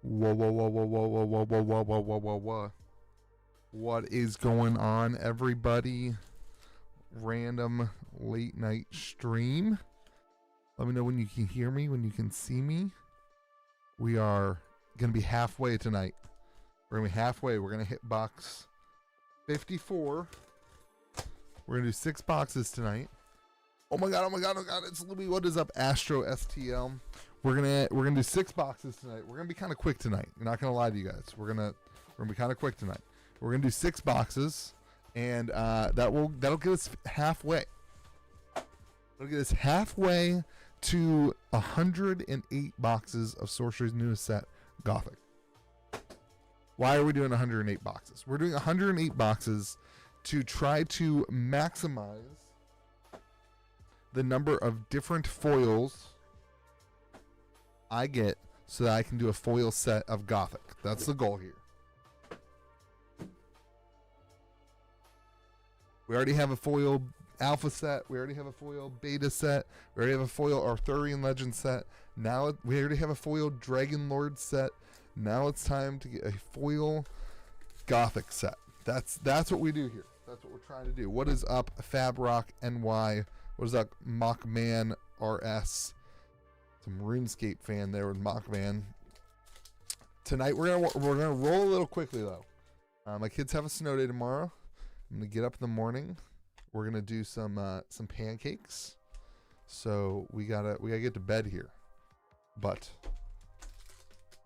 Whoa, whoa, whoa, whoa, whoa, whoa, whoa, whoa, whoa, whoa, whoa, whoa, whoa. What is going on, everybody? Random late night stream. Let me know when you can hear me, when you can see me. We are going to be halfway tonight. We're going to be halfway. We're going to hit box 54. We're going to do 6 boxes tonight. Oh my god, oh my god, oh god, it's Louis. What is up, Astro STL? We're gonna do 6 boxes tonight. We're gonna be kind of quick tonight. I'm not gonna lie to you guys. We're gonna be kind of quick tonight. We're gonna do 6 boxes, and that'll get us halfway. That'll get us halfway to 108 boxes of Sorcery's newest set, Gothic. Why are we doing 108 boxes? We're doing 108 boxes to try to maximize the number of different foils I get so that I can do a foil set of Gothic. That's the goal here. We already have a foil alpha set. We already have a foil beta set. We already have a foil Arthurian legend set. Now we already have a foil Dragon Lord set. Now it's time to get a foil Gothic set. That's what we do here. That's what we're trying to do. What is up, Fabrock NY? What is up, Mockman RS? Some RuneScape fan there with Mockman. Tonight we're gonna roll a little quickly though. My kids have a snow day tomorrow. I'm gonna get up in the morning. We're gonna do some pancakes. So we gotta get to bed here. But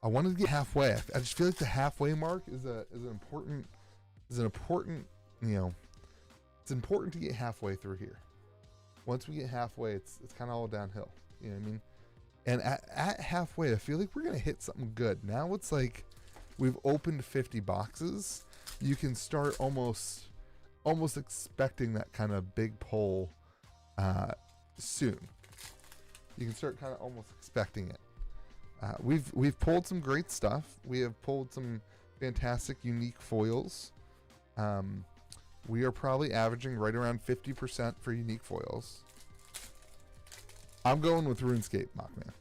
I wanted to get halfway. I just feel like the halfway mark is an important you know, it's important to get halfway through here. Once we get halfway, it's kind of all downhill. You know what I mean? And at halfway, I feel like we're going to hit something good. Now it's like we've opened 50 boxes. You can start almost expecting that kind of big pull soon. You can start kind of almost expecting it. We've pulled some great stuff. We have pulled some fantastic unique foils. We are probably averaging right around 50% for unique foils. I'm going with RuneScape, Mockman.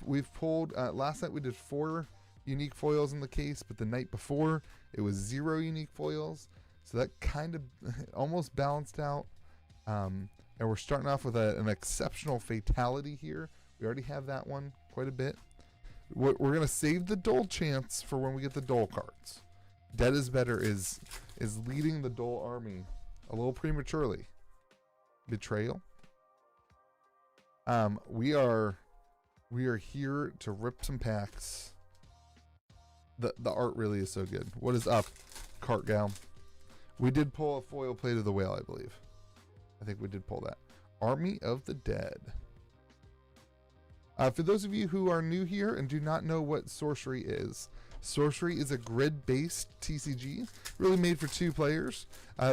We've pulled last night we did 4 unique foils in the case, but the night before it was 0 unique foils, so that kind of almost balanced out. And we're starting off with an exceptional fatality here. We already have that one quite a bit. We're gonna save the Dole chance for when we get the Dole cards. Dead is Better is leading the Dole army a little prematurely. Betrayal. We are here to rip some packs. The art really is so good. What is up, Cart Gal? We did pull a foil Plate of the Whale, I believe. I think we did pull that. Army of the Dead. For those of you who are new here and do not know what Sorcery is a grid-based TCG, really made for 2 players.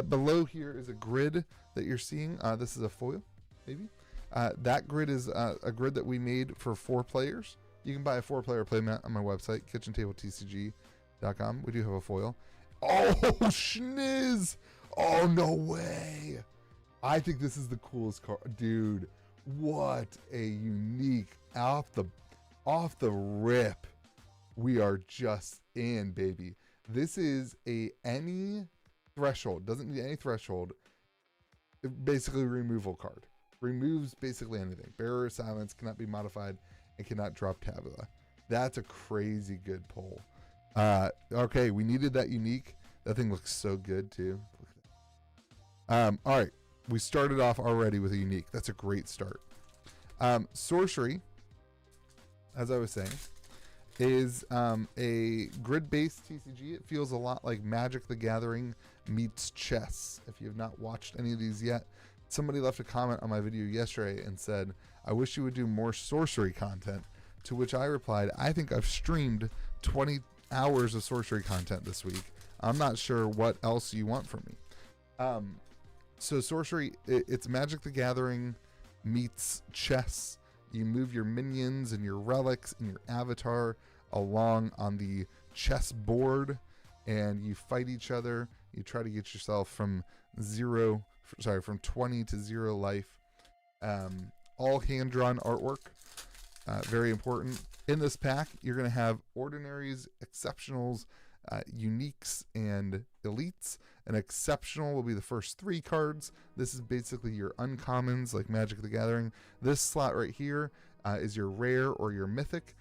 Below here is a grid that you're seeing. This is a foil, maybe. That grid is a grid that we made for 4 players. You can buy a 4-player playmat on my website, KitchenTableTCG.com. We do have a foil. Oh, schniz! Oh, no way! I think this is the coolest card. Dude, what a unique, off the rip. We are just in, baby. This is any threshold, doesn't need any threshold, basically removal card. Removes basically anything. Bearer Silence cannot be modified and cannot drop Tabula. That's a crazy good pull. Okay, we needed that unique. That thing looks so good too. Look at that. All right, we started off already with a unique. That's a great start. Sorcery, as I was saying, is a grid-based TCG. It feels a lot like Magicthegathering meets chess. If you have not watched any of these yet, somebody left a comment on my video yesterday and said, I wish you would do more sorcery content, to which I replied, I think I've streamed 20 hours of sorcery content this week. I'm not sure what else you want from me. So sorcery, it's Magic the Gathering meets chess. You move your minions and your relics and your avatar along on the chess board, and you fight each other. You try to get yourself from 20 to 0 life. All hand-drawn artwork. Very important. In this pack, you're going to have ordinaries, exceptionals, uniques, and elites. An exceptional will be the first 3 cards. This is basically your uncommons, like Magic the Gathering. This slot right here is your rare or your mythic.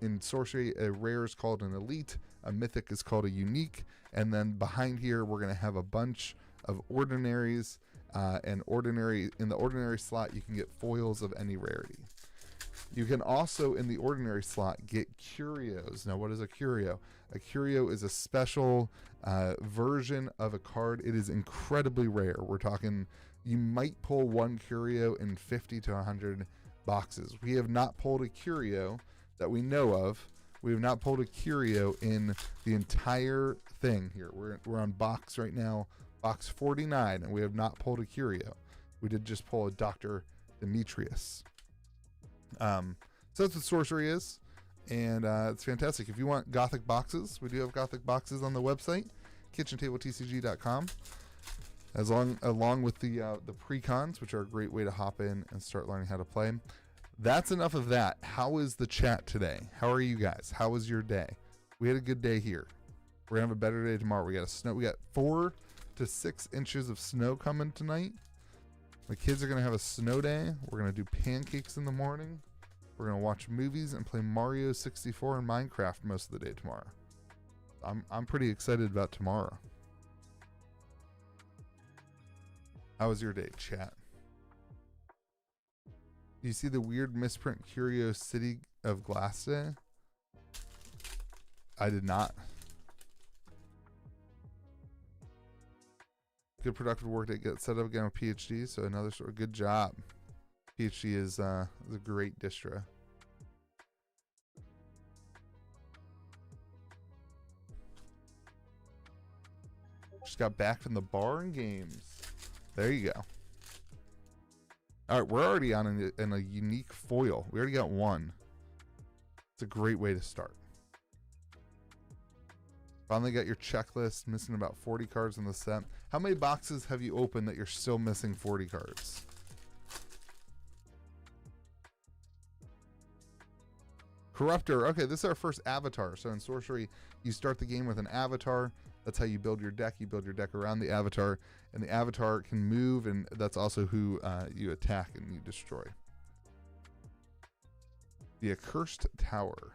In sorcery, a rare is called an elite, a mythic is called a unique, and then behind here we're going to have a bunch of ordinaries, and in the ordinary slot you can get foils of any rarity. You can also, in the ordinary slot, get curios. Now, what is a curio? A curio is a special version of a card. It is incredibly rare. We're talking, you might pull 1 curio in 50 to 100 boxes. We have not pulled a curio that we know of. We have not pulled a curio in the entire thing here. We're on box right now, box 49, and we have not pulled a curio. We did just pull a Dr. Demetrius. So that's what sorcery is, and it's fantastic. If you want Gothic boxes, we do have Gothic boxes on the website, KitchenTableTCG.com, along with the pre-cons, which are a great way to hop in and start learning how to play. That's enough of that. How is the chat today? How are you guys? How was your day? We had a good day here. We're gonna have a better day tomorrow. We got 4 to 6 inches of snow coming tonight. The kids are gonna have a snow day. We're gonna do pancakes in the morning. We're gonna watch movies and play Mario 64 and Minecraft most of the day tomorrow. I'm pretty excited about tomorrow. How was your day, chat? You see the weird misprint Curio City of Glass Day? I did not. Good productive work to get set up again with PhD. So another sort of good job. PhD is a great distro. Just got back from the barn games. There you go. All right, we're already on in a unique foil. We already got 1. It's a great way to start. Finally got your checklist, missing about 40 cards in the set. How many boxes have you opened that you're still missing 40 cards? Corruptor. Okay, this is our first avatar. So in sorcery, you start the game with an avatar. That's how you build your deck. You build your deck around the avatar, and the avatar can move, and that's also who you attack and you destroy. The Accursed Tower.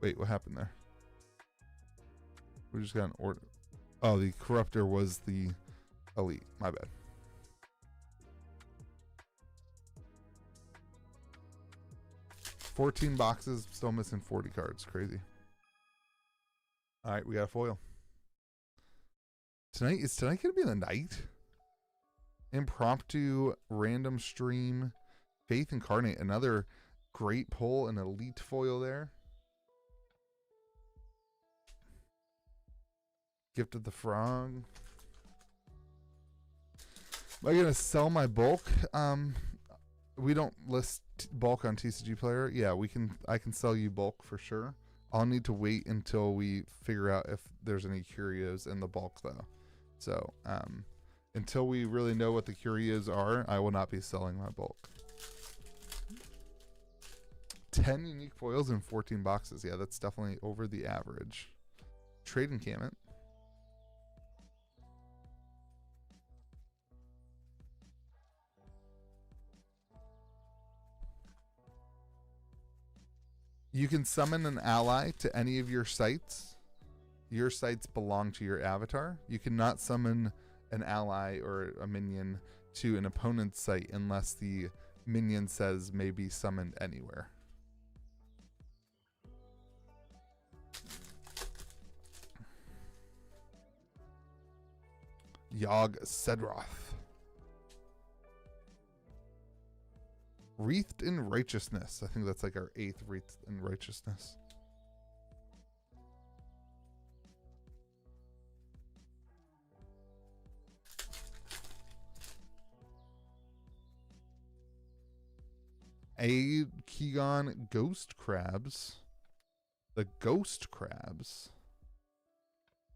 Wait, what happened there? We just got an order. Oh, the Corruptor was the elite. My bad. $14 boxes, still missing 40 cards. Crazy. All right, we got a foil. Is tonight gonna be the night? Impromptu random stream. Faith Incarnate, another great pull, an elite foil there. Gift of the Frog. Am I gonna sell my bulk? We don't list bulk on TCG Player. Yeah, I can sell you bulk for sure. I'll need to wait until we figure out if there's any curios in the bulk though. So until we really know what the curios are, I will not be selling my bulk. 10 unique foils in 14 boxes. Yeah, that's definitely over the average. Trade encampment. You can summon an ally to any of your sites. Your sites belong to your avatar. You cannot summon an ally or a minion to an opponent's site unless the minion says may be summoned anywhere. Yogg Sedroth. Wreathed in Righteousness. I think that's like our 8th Wreathed in Righteousness. A Kegon Ghost Crabs. The Ghost Crabs.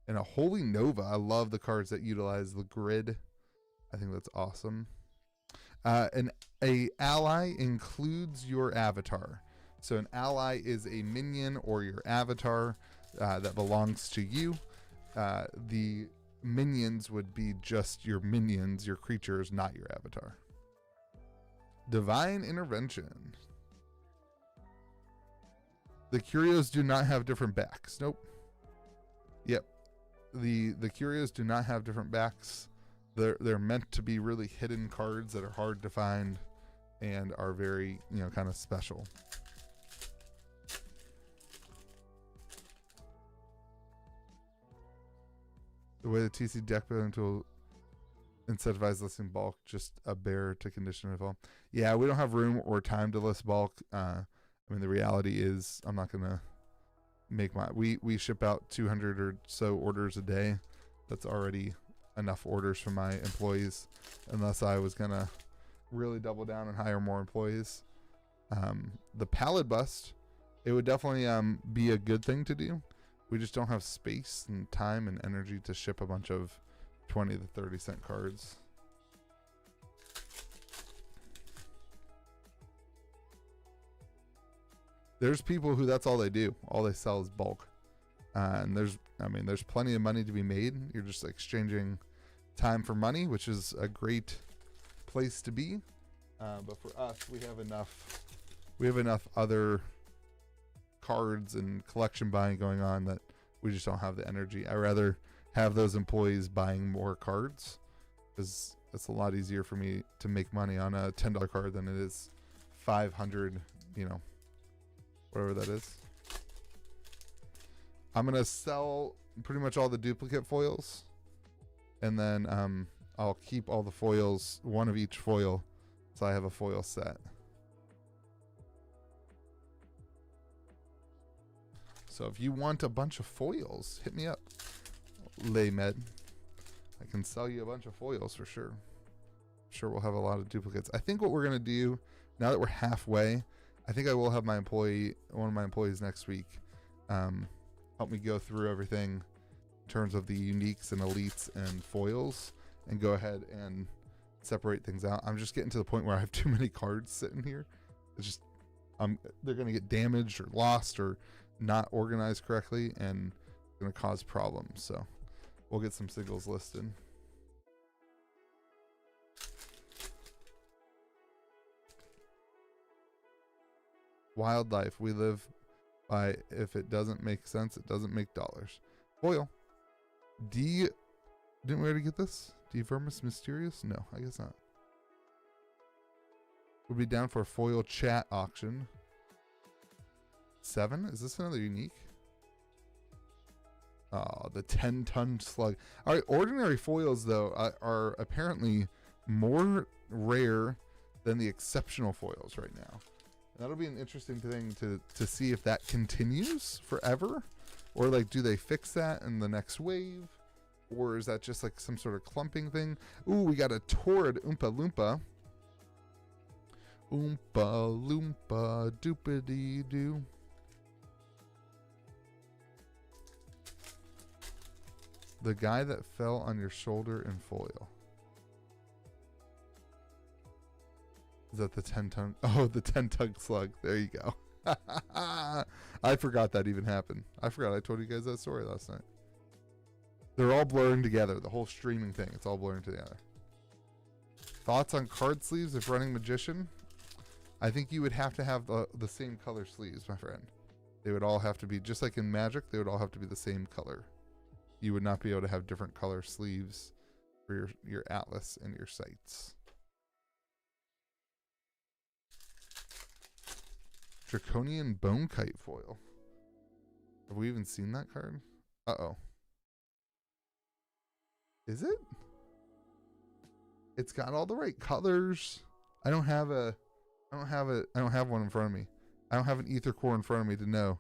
And a Holy Nova. I love the cards that utilize the grid. I think that's awesome. An ally includes your avatar. So an ally is a minion or your avatar that belongs to you. The minions would be just your minions, your creatures, not your avatar. Divine Intervention. The curios do not have different backs. Nope. Yep. The curios do not have different backs. They're meant to be really hidden cards that are hard to find and are very, kind of special. The way the TC deck building tool incentivizes listing bulk, just a bear to condition it all. Yeah, we don't have room or time to list bulk. The reality is I'm not gonna make we ship out 200 or so orders a day. That's already enough orders for my employees, unless I was gonna really double down and hire more employees. The pallet bust, it would definitely be a good thing to do. We just don't have space and time and energy to ship a bunch of 20 to 30 cent cards. There's people who that's all they do. All they sell is bulk. And there's plenty of money to be made. You're just exchanging time for money, which is a great place to be. But for us, we have enough other cards and collection buying going on that we just don't have the energy. I rather have those employees buying more cards, because it's a lot easier for me to make money on a $10 card than it is 500, whatever that is. I'm gonna sell pretty much all the duplicate foils, and then I'll keep all the foils, one of each foil, so I have a foil set. So if you want a bunch of foils, hit me up, Laymed. I can sell you a bunch of foils for sure. I'm sure we'll have a lot of duplicates. I think what we're gonna do, now that we're halfway, I think I will have one of my employees next week, help me go through everything in terms of the uniques and elites and foils, and go ahead and separate things out. I'm just getting to the point where I have too many cards sitting here. It's just, they're gonna get damaged or lost or not organized correctly, and it's gonna cause problems. So we'll get some sigils listed. Wildlife, we live by, if it doesn't make sense, it doesn't make dollars. Foil. Didn't we already get this? Vermis Mysterious? No, I guess not. We'll be down for a foil chat auction. 7? Is this another unique? Oh, the 10-ton slug. All right, ordinary foils, though, are apparently more rare than the exceptional foils right now. And that'll be an interesting thing to see if that continues forever, or like, do they fix that in the next wave, or is that just like some sort of clumping thing? Ooh, we got a Torrid Oompa Loompa. Oompa Loompa doopity doo. The guy that fell on your shoulder in foil. Is that the 10-ton? Oh, the 10-ton slug. There you go. I forgot that even happened. I forgot I told you guys that story last night. They're all blurring together. The whole streaming thing. It's all blurring together. Thoughts on card sleeves if running Magician? I think you would have to have the same color sleeves, my friend. They would all have to be, just like in Magic, they would all have to be the same color. You would not be able to have different color sleeves for your Atlas and your sites. Draconian Bone Kite foil. Have we even seen that card? Uh-oh. Is it? It's got all the right colors. I don't have one in front of me. I don't have an ether core in front of me to know.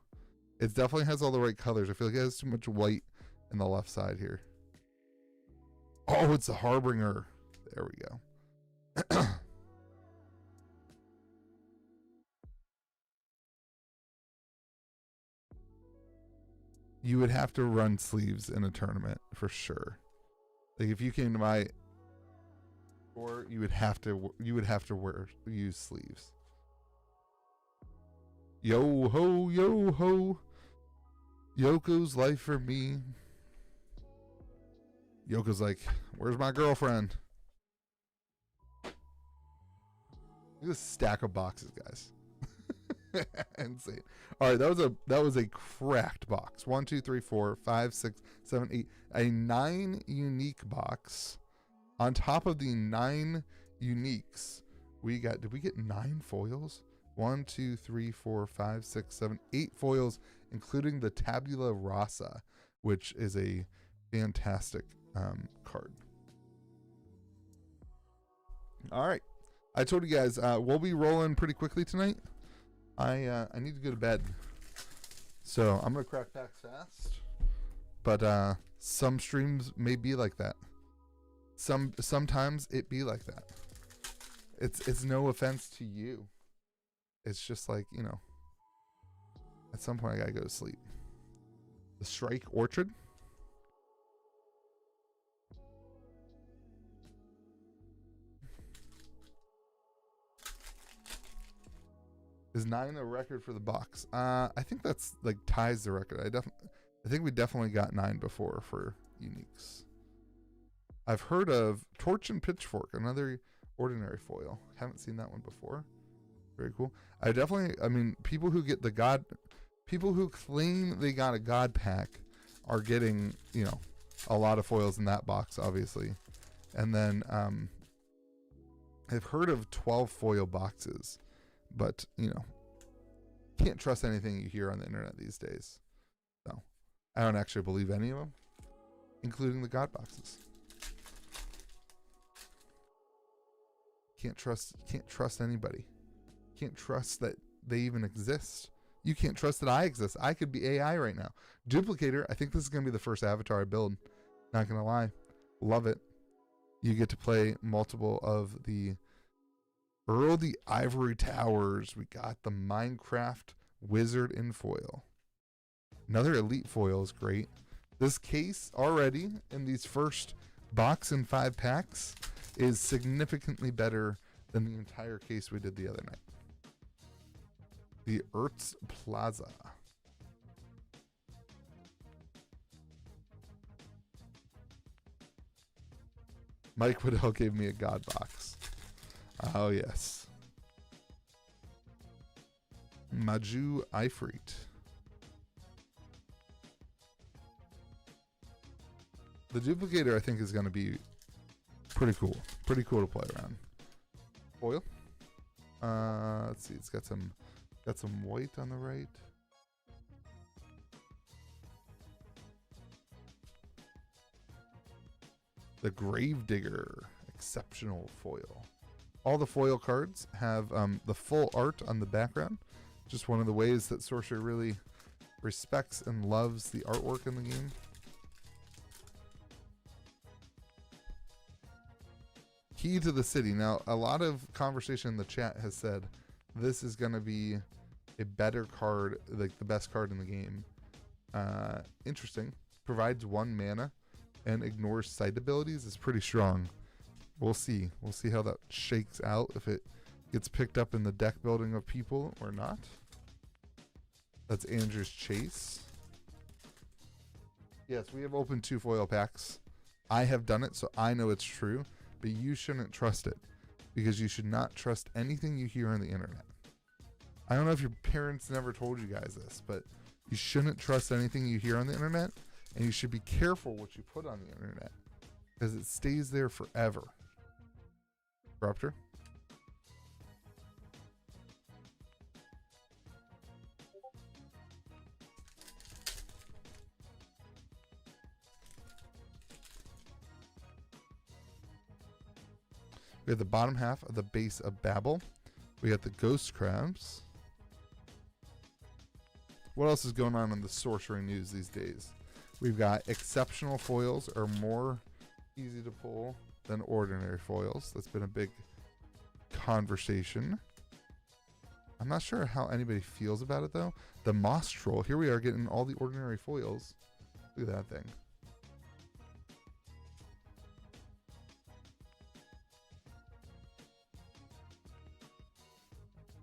It definitely has all the right colors. I feel like it has too much white in the left side here. Oh, it's a Harbinger. There we go. You would have to run sleeves in a tournament for sure. Like if you came to my or you would have to use sleeves. Yo ho, yo ho. Yoko's life for me. Yoko's like, where's my girlfriend? Look at this stack of boxes, guys. Insane. All right, that was a cracked box. 1, 2, 3, 4, 5, 6, 7, 8. A 9 unique box. On top of the 9 uniques, did we get 9 foils? 1, 2, 3, 4, 5, 6, 7, 8 foils, including the Tabula Rasa, which is a fantastic card. All right, I told you guys we'll be rolling pretty quickly tonight. I need to go to bed, so I'm gonna crack packs fast. But some streams may be like that. Sometimes it be like that. It's no offense to you. It's just like, you know, at some point I gotta go to sleep. The Strike Orchard. Is 9 a record for the box? I think that's like ties the record. I think we definitely got 9 before for uniques. I've heard of Torch and Pitchfork, another ordinary foil. Haven't seen that one before. Very cool. I mean, people who claim they got a God pack are getting, you know, a lot of foils in that box, obviously. And then I've heard of 12 foil boxes, but, you know, can't trust anything you hear on the internet these days. So I don't actually believe any of them, including the God boxes. Can't trust anybody. Can't trust that they even exist. You can't trust that I exist. I could be AI right now. Duplicator, I think this is going to be the first avatar I build. Not going to lie. Love it. You get to play multiple of the Earl the Ivory Towers. We got the Minecraft Wizard in foil. Another elite foil is great. This case already in these first box and 5 packs is significantly better than the entire case we did the other night. The Ertz Plaza. Mike Waddell gave me a God box. Oh, yes. Maju Ifrit. The duplicator, I think, is going to be pretty cool. Pretty cool to play around. Foil. Let's see. It's got some white on the right. The Gravedigger. Exceptional foil. All the foil cards have the full art on the background. Just one of the ways that Sorcerer really respects and loves the artwork in the game. Key to the City. Now, a lot of conversation in the chat has said this is going to be a better card, like the best card in the game. Interesting. Provides 1 mana and ignores sight abilities is pretty strong. We'll see. We'll see how that shakes out, if it gets picked up in the deck building of people or not. That's Andrew's Chase. Yes, we have opened 2 foil packs. I have done it, so I know it's true. But you shouldn't trust it, because you should not trust anything you hear on the internet. I don't know if your parents never told you guys this, but you shouldn't trust anything you hear on the internet, and you should be careful what you put on the internet, because it stays there forever. Corruptor. We have the bottom half of the Base of Babel. We got the Ghost Crabs. What else is going on in the sorcery news these days? We've got exceptional foils are more easy to pull than ordinary foils. That's been a big conversation. I'm not sure how anybody feels about it, though. The Moss Troll. Here we are getting all the ordinary foils. Look at that thing.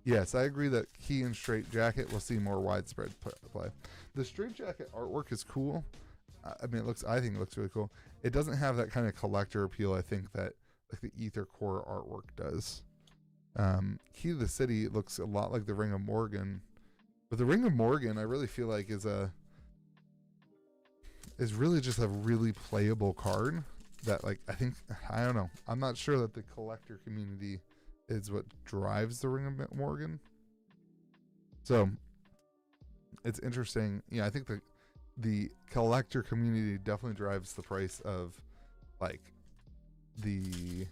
Yes, I agree that Key and Straight Jacket will see more widespread play. The Straight Jacket artwork is cool. I mean, I think it looks really cool. It doesn't have that kind of collector appeal, I think, that like the Ether Core artwork does. Key to the City looks a lot like the Ring of Morgan, but the Ring of Morgan I really feel like is really just a really playable card that, like, I don't know. I'm not sure that the collector community is what drives the Ring of Morgan. So it's interesting. Yeah, I think the collector community definitely drives the price of like the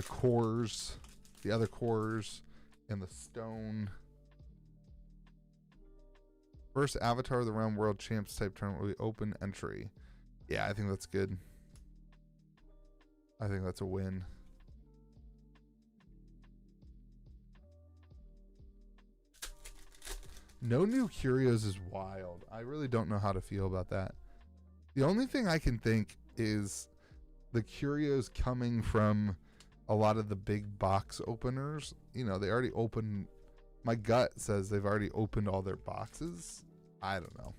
cores, the other cores, and the stone. First Avatar of the Realm World Champs type tournament will be open entry. Yeah, I think that's good. I think that's a win. No new curios is wild. I really don't know how to feel about that. The only thing I can think is the curios coming from a lot of the big box openers. You know, they already opened. My gut says they've already opened all their boxes. I don't know.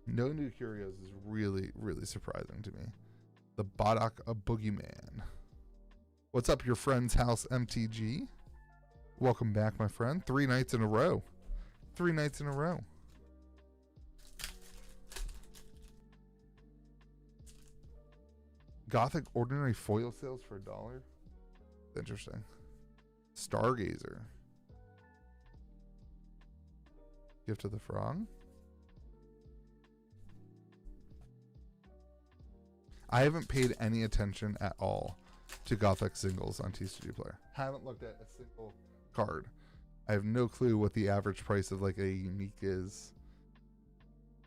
No new curios is really, really surprising to me. The Bodok a Boogeyman. What's up, your friend's house, MTG? Welcome back, my friend. 3 nights in a row. 3 nights in a row. Gothic ordinary foil sales for $1. Interesting. Stargazer. Gift of the Frog. I haven't paid any attention at all to Gothic singles on TCG Player. Haven't looked at a single card. I have no clue what the average price of like a unique is,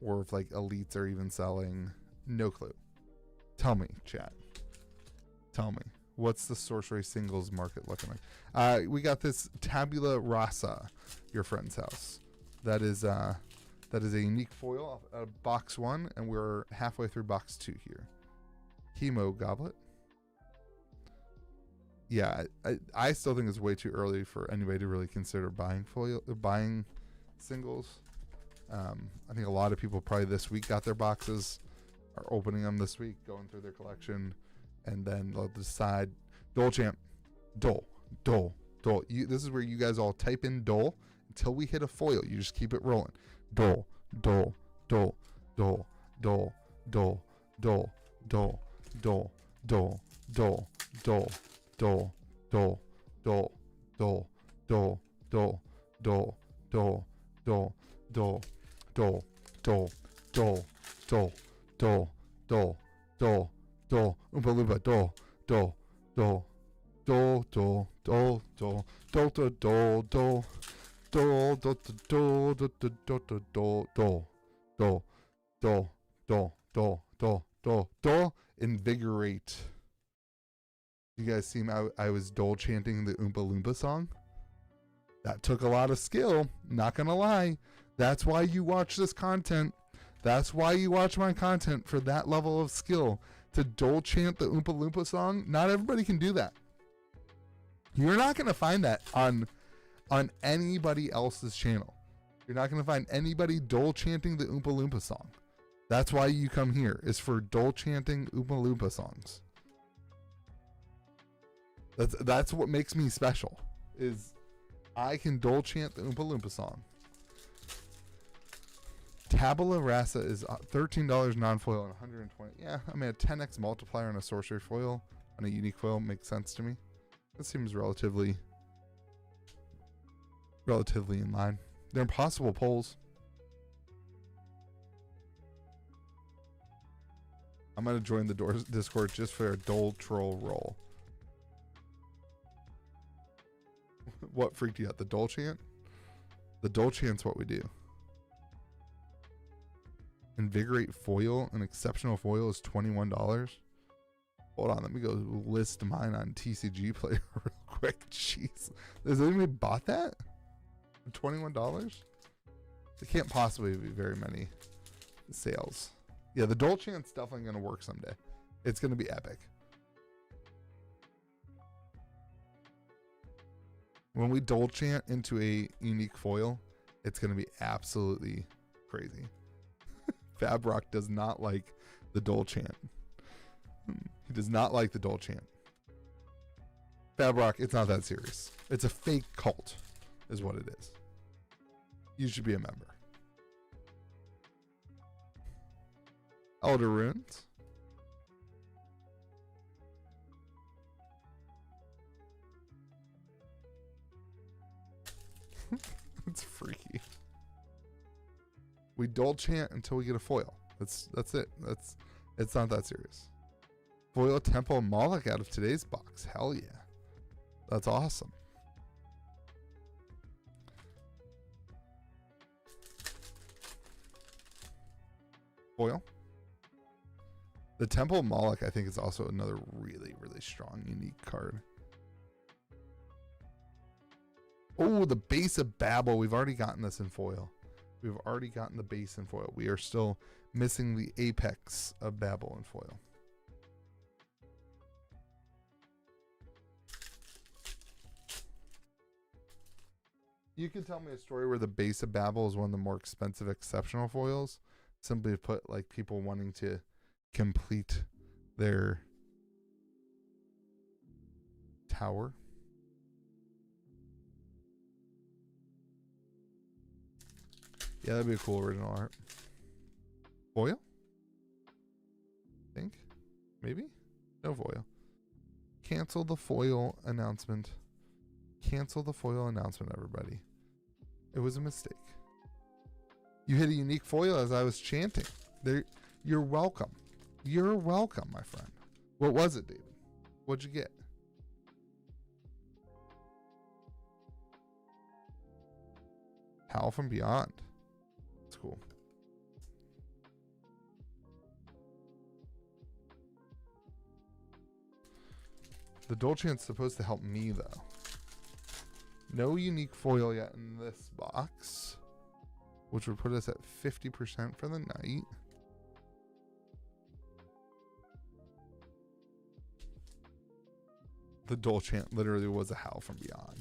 or if like elites are even selling. No clue. Tell me, chat. Tell me, what's the sorcery singles market looking like? We got this Tabula Rasa, your friend's house. That is a unique foil out of box 1, and we're halfway through box 2 here. Chemo Goblet. Yeah, I still think it's way too early for anybody to really consider buying singles. I think a lot of people probably this week got their boxes, are opening them this week, going through their collection, and then they'll decide. Dole Champ, Dole. This is where you guys all type in Dole until we hit a foil. You just keep it rolling. Dole. Oompa Loompa, Invigorate. You guys see I was dole chanting the Oompa Loompa song? That took a lot of skill, not gonna lie. That's why you watch this content. That's why you watch my content, for that level of skill. To dole chant the Oompa Loompa song, not everybody can do that. You're not gonna find that on anybody else's channel. You're not gonna find anybody dole chanting the Oompa Loompa song. That's why you come here, is for dole chanting Oompa Loompa songs. That's what makes me special, is I can dole chant the Oompa Loompa song. Tabula Rasa is $13 non-foil and 120. Yeah, I mean a 10x multiplier on a sorcery foil on a unique foil makes sense to me. That seems relatively in line. They're impossible polls. I'm gonna join the Discord just for a dole troll roll. What freaked you out? The dole chant? The dole chant's what we do. Invigorate foil, an exceptional foil, is $21. Hold on, let me go list mine on TCG Player real quick. Jeez, has anybody bought that? $21? There can't possibly be very many sales. Yeah, the dole chant's definitely gonna work someday. It's gonna be epic. When we dole chant into a unique foil, it's going to be absolutely crazy. Fabrock does not like the dole chant. He does not like the dole chant. Fabrock, it's not that serious. It's a fake cult, is what it is. You should be a member. Elder Runes. It's freaky. We dole chant until we get a foil. That's it. It's not that serious. Foil Temple Moloch out of today's box. Hell yeah. That's awesome. Foil. The Temple Moloch, I think, is also another really, really strong, unique card. Oh, the Base of Babel. We've already gotten this in foil. We've already gotten the base in foil. We are still missing the apex of Babel in foil. You can tell me a story where the Base of Babel is one of the more expensive exceptional foils. Simply to put, like people wanting to complete their tower. Yeah, that'd be a cool original art. Foil? I think. Maybe? No foil. Cancel the foil announcement. Cancel the foil announcement, everybody. It was a mistake. You hit a unique foil as I was chanting. There, you're welcome. You're welcome, my friend. What was it, David? What'd you get? Howl from Beyond. That's cool. The dole chant's supposed to help me, though. No unique foil yet in this box, which would put us at 50% for the night. The dole chant literally was a howl from beyond.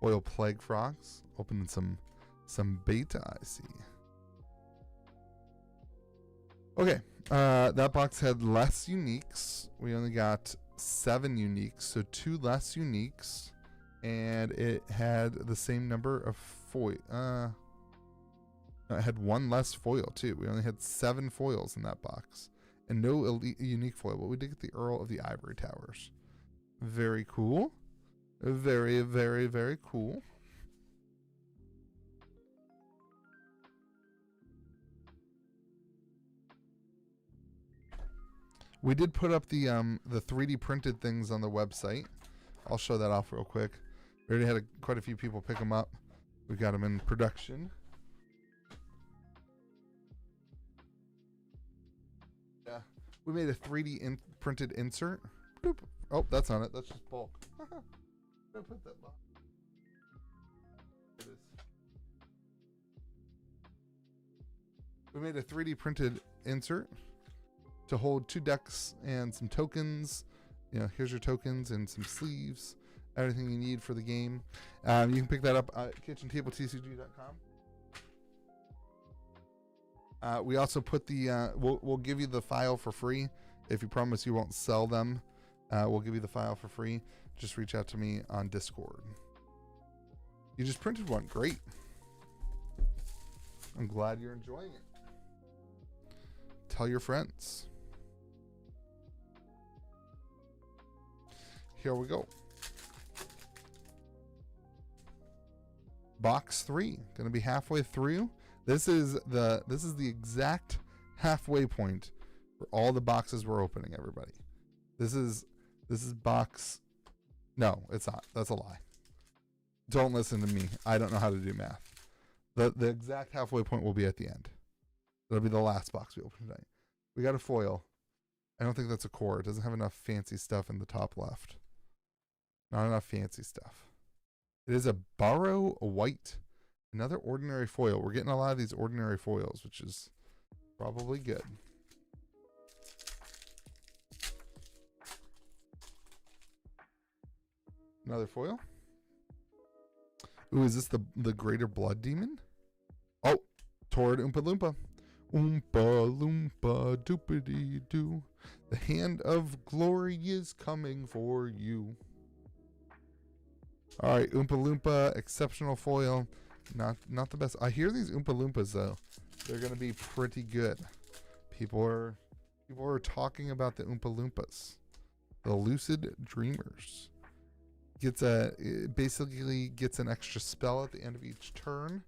Oil Plague Frogs. Opening some beta, I see. Okay, that box had less uniques. We only got 7 uniques, so 2 less uniques, and it had the same number of foil. No, it had 1 less foil too. We only had 7 foils in that box, and no elite unique foil. But we did get the Earl of the Ivory Towers. Very cool. Very, very, very cool. We did put up the 3D printed things on the website. I'll show that off real quick. We already had quite a few people pick them up. We got them in production. Yeah, we made a 3D printed insert. Boop. Oh, that's not it. That's just bulk. Put that box. It is. We made a 3D printed insert to hold 2 decks and some tokens. You know, here's your tokens and some sleeves. Everything you need for the game. You can pick that up at KitchenTableTCG.com. We also put the we'll give you the file for free if you promise you won't sell them. We'll give you the file for free. Just reach out to me on Discord. You just printed one. Great. I'm glad you're enjoying it. Tell your friends. Here we go. Box 3. Gonna be halfway through. This is the exact halfway point for all the boxes we're opening, everybody. This is box. No, it's not. That's a lie. Don't listen to me. I don't know how to do math. The exact halfway point will be at the end. That'll be the last box we open tonight. We got a foil. I don't think that's a core. It doesn't have enough fancy stuff in the top left. Not enough fancy stuff. It is a Borrow White. Another ordinary foil. We're getting a lot of these ordinary foils, which is probably good. Another foil. Ooh, is this the Greater Blood Demon? Oh, Toward Oompa Loompa. Oompa Loompa doopity doo. The hand of glory is coming for you. All right, Oompa Loompa, exceptional foil. Not the best. I hear these Oompa Loompas though. They're gonna be pretty good. People are talking about the Oompa Loompas. The Lucid Dreamers. It basically gets an extra spell at the end of each turn.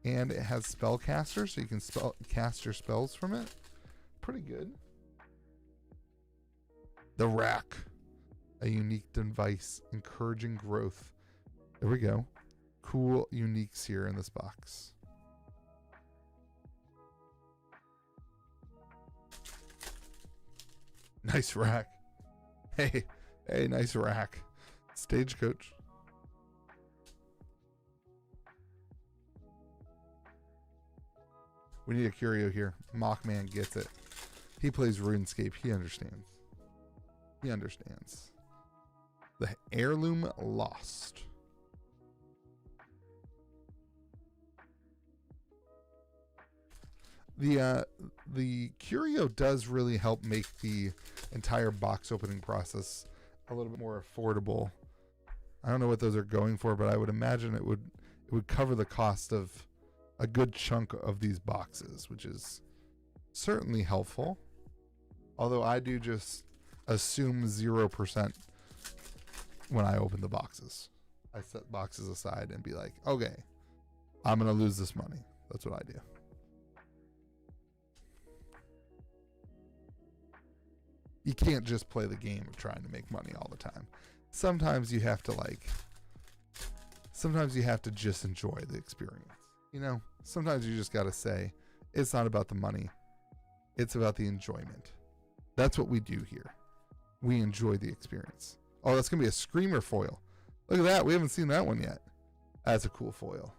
And it has spellcaster, so you can cast your spells from it. Pretty good. The Rack. A unique device encouraging growth. There we go. Cool uniques here in this box. Nice rack. Hey, nice rack. Stagecoach. We need a curio here. Mockman gets it. He plays RuneScape. He understands. He understands. The Heirloom Lost. The curio does really help make the entire box opening process a little bit more affordable. I don't know what those are going for, but I would imagine it would cover the cost of a good chunk of these boxes, which is certainly helpful. Although I do just assume 0% when I open the boxes. I set boxes aside and be like, okay, I'm going to lose this money. That's what I do. You can't just play the game of trying to make money all the time. Sometimes you have to just enjoy the experience. You know, sometimes you just got to say, it's not about the money. It's about the enjoyment. That's what we do here. We enjoy the experience. Oh, that's going to be a Screamer foil. Look at that. We haven't seen that one yet. That's a cool foil.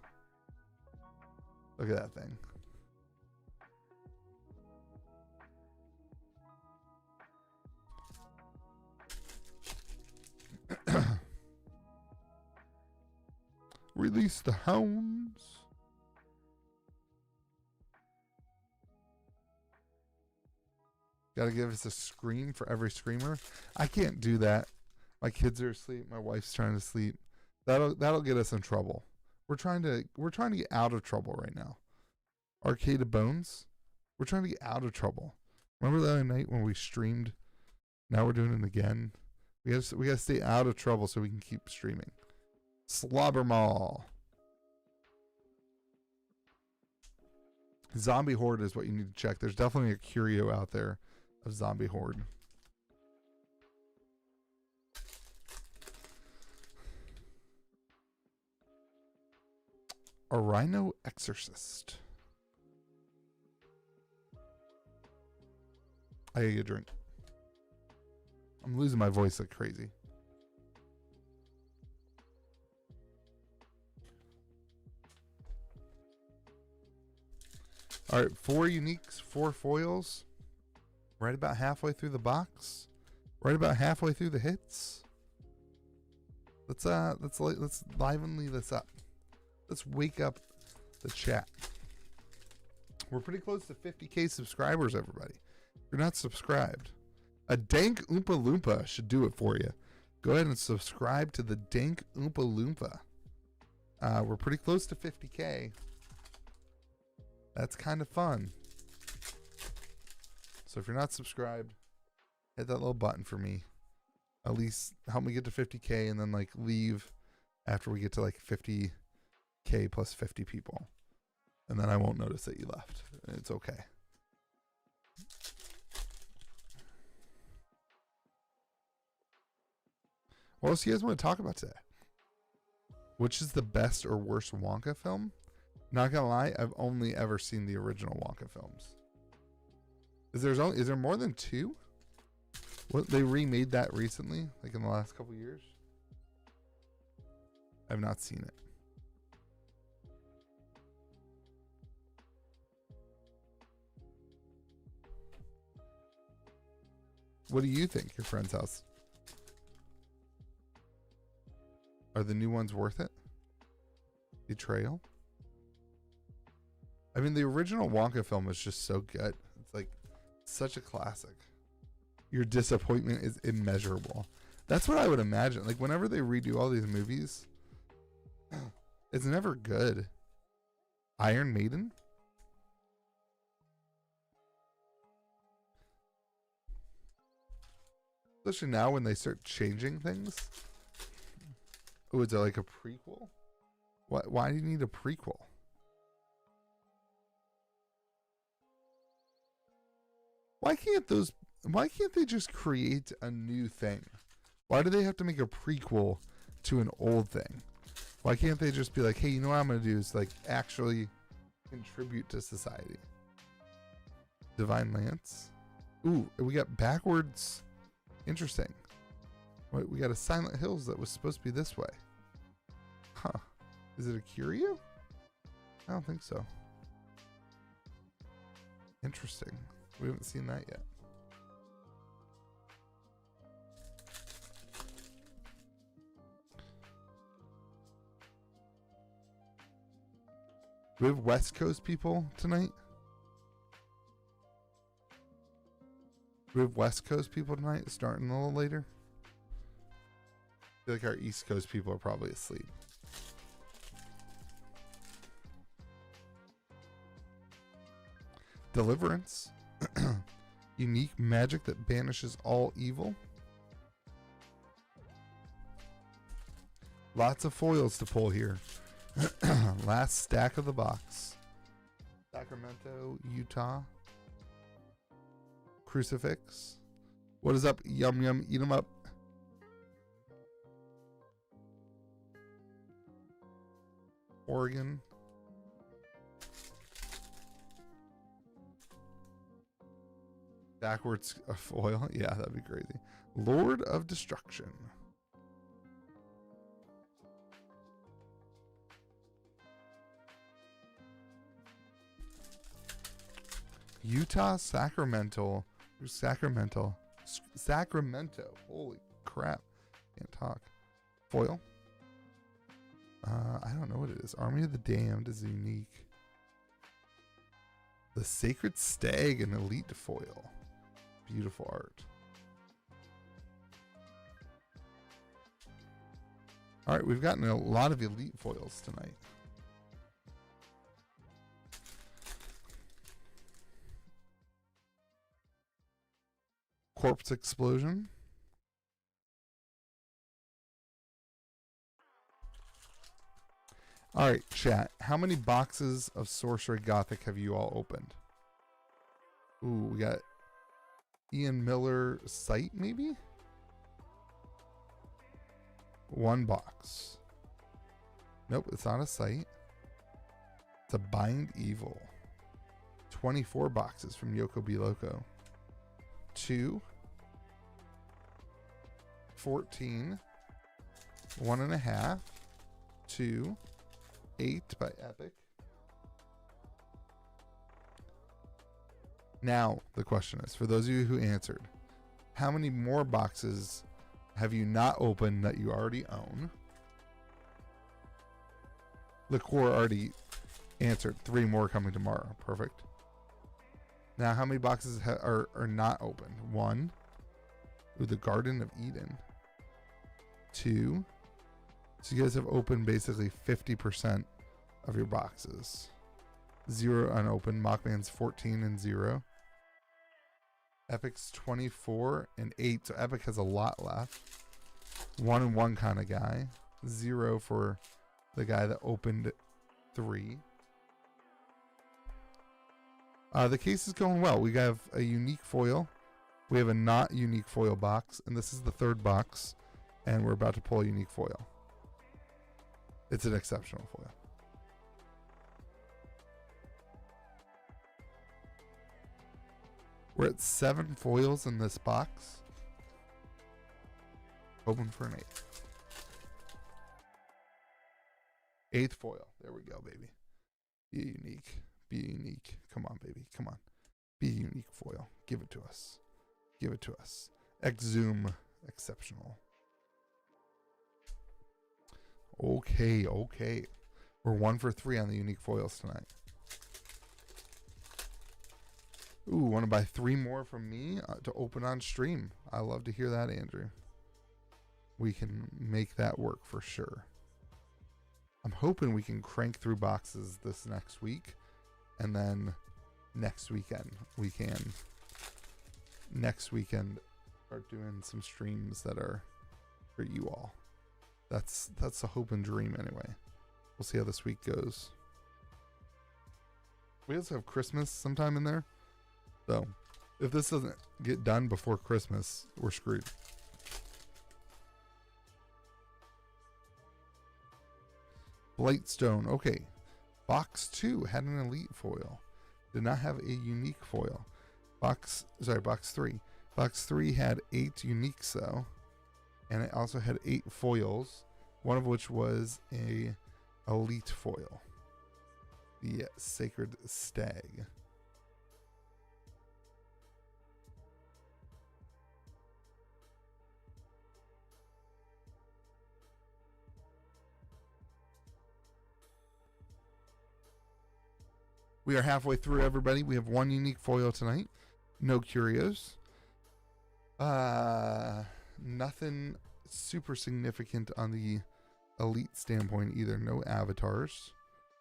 Look at that thing. Release the hounds. Gotta give us a scream for every screamer. I can't do that. My kids are asleep. My wife's trying to sleep. That'll get us in trouble. We're trying to get out of trouble right now. Arcade of Bones. We're trying to get out of trouble. Remember the other night when we streamed? Now we're doing it again. We gotta stay out of trouble so we can keep streaming. Slobber Mall. Zombie Horde is what you need to check. There's definitely a curio out there of Zombie Horde. A Rhino Exorcist. I gotta get a drink. I'm losing my voice like crazy. All right, 4 uniques, 4 foils. Right about halfway through the box. Right about halfway through the hits. Let's livenly this up. Let's wake up the chat. We're pretty close to 50K subscribers, everybody. If you're not subscribed, a dank Oompa Loompa should do it for you. Go ahead and subscribe to the dank Oompa Loompa. We're pretty close to 50K. That's kind of fun. So if you're not subscribed, hit that little button for me. At least help me get to 50K and then like leave after we get to like 50K plus 50 people. And then I won't notice that you left. It's okay. What else do you guys want to talk about today? Which is the best or worst Wonka film? Not gonna lie, I've only ever seen the original Wonka films. Is there more than 2? What, they remade that recently, like in the last couple years? I've not seen it. What do you think, your friend's house? Are the new ones worth it? Betrayal. I mean, the original Wonka film is just so good. It's like such a classic. Your disappointment is immeasurable. That's what I would imagine. Like whenever they redo all these movies, it's never good. Iron Maiden. Especially now when they start changing things. Oh, is it like a prequel? Why do you need a prequel? Why can't they just create a new thing? Why do they have to make a prequel to an old thing? Why can't they just be like, hey, you know what I'm going to do is like actually contribute to society? Divine Lance. Ooh, we got backwards. Interesting. Wait, we got a Silent Hills that was supposed to be this way. Huh. Is it a curio? I don't think so. Interesting. We haven't seen that yet. Do we have West Coast people tonight? Do we have West Coast people tonight starting a little later? I feel like our East Coast people are probably asleep. Deliverance. Unique magic that banishes all evil. Lots of foils to pull here. Last stack of the box. Sacramento, Utah. Crucifix. What is up? Yum yum, eat 'em up. Oregon. Backwards foil. Yeah, that'd be crazy. Lord of Destruction. Utah, Sacramento. Sacramento. Holy crap. Can't talk. Foil. I don't know what it is. Army of the Damned is unique. The Sacred Stag, an elite foil. Beautiful art. All right, we've gotten a lot of elite foils tonight. Corpse Explosion. All right, chat. How many boxes of Sorcery Gothic have you all opened? Ooh, we got Ian Miller Sight, maybe? One box. Nope, it's not a Sight. It's a Bind Evil. 24 boxes from Yoko B Loco. 2. 14. 1.5. 2. 8 by Epic. Now, the question is, for those of you who answered, how many more boxes have you not opened that you already own? Liqueur already answered 3 more coming tomorrow. Perfect. Now, how many boxes are not opened? 1. Ooh, the Garden of Eden. 2. So you guys have opened basically 50% of your boxes. 0 unopened. Mockman's 14 and 0. Epic's 24 and 8. So Epic has a lot left. 1 and 1 kind of guy. 0 for the guy that opened 3. The case is going well. We have a unique foil. We have a not unique foil box. And this is the 3rd box. And we're about to pull a unique foil. It's an exceptional foil. We're at 7 foils in this box. Hoping for an 8th. 8th foil. There we go, baby. Be unique. Be unique. Come on, baby. Come on. Be a unique foil. Give it to us. Give it to us. Exhume. Exceptional. Okay, okay. We're 1 for 3 on the unique foils tonight. Ooh, want to buy 3 more from me to open on stream. I love to hear that, Andrew. We can make that work for sure. I'm hoping we can crank through boxes this next week, and then next weekend we can start doing some streams that are for you all. That's the hope and dream anyway. We'll see how this week goes. We also have Christmas sometime in there. So if this doesn't get done before Christmas, we're screwed. Blightstone. Okay. Box 2 had an elite foil. Did not have a unique foil. Box 3. Box 3 had 8 uniques though. And it also had 8 foils, one of which was a elite foil. The Sacred Stag. We are halfway through, everybody. We have 1 unique foil tonight. No curios. Nothing super significant on the elite standpoint either. No avatars.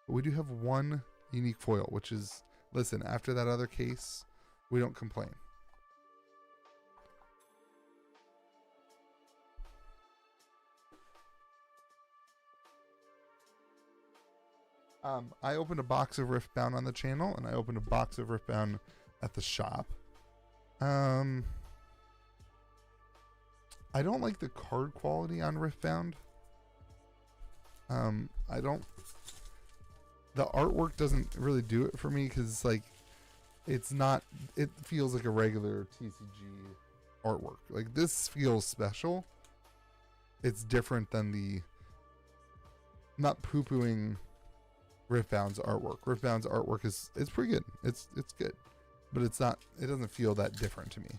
But we do have 1 unique foil, which is, listen, after that other case, we don't complain. I opened a box of Riftbound on the channel, and I opened a box of Riftbound at the shop. I don't like the card quality on Riftbound. The artwork doesn't really do it for me, because like it feels like a regular TCG artwork. Like, this feels special. It's different than the, not poo-pooing Riftbound's artwork. Riftbound's artwork it's pretty good. It's good, but it doesn't feel that different to me.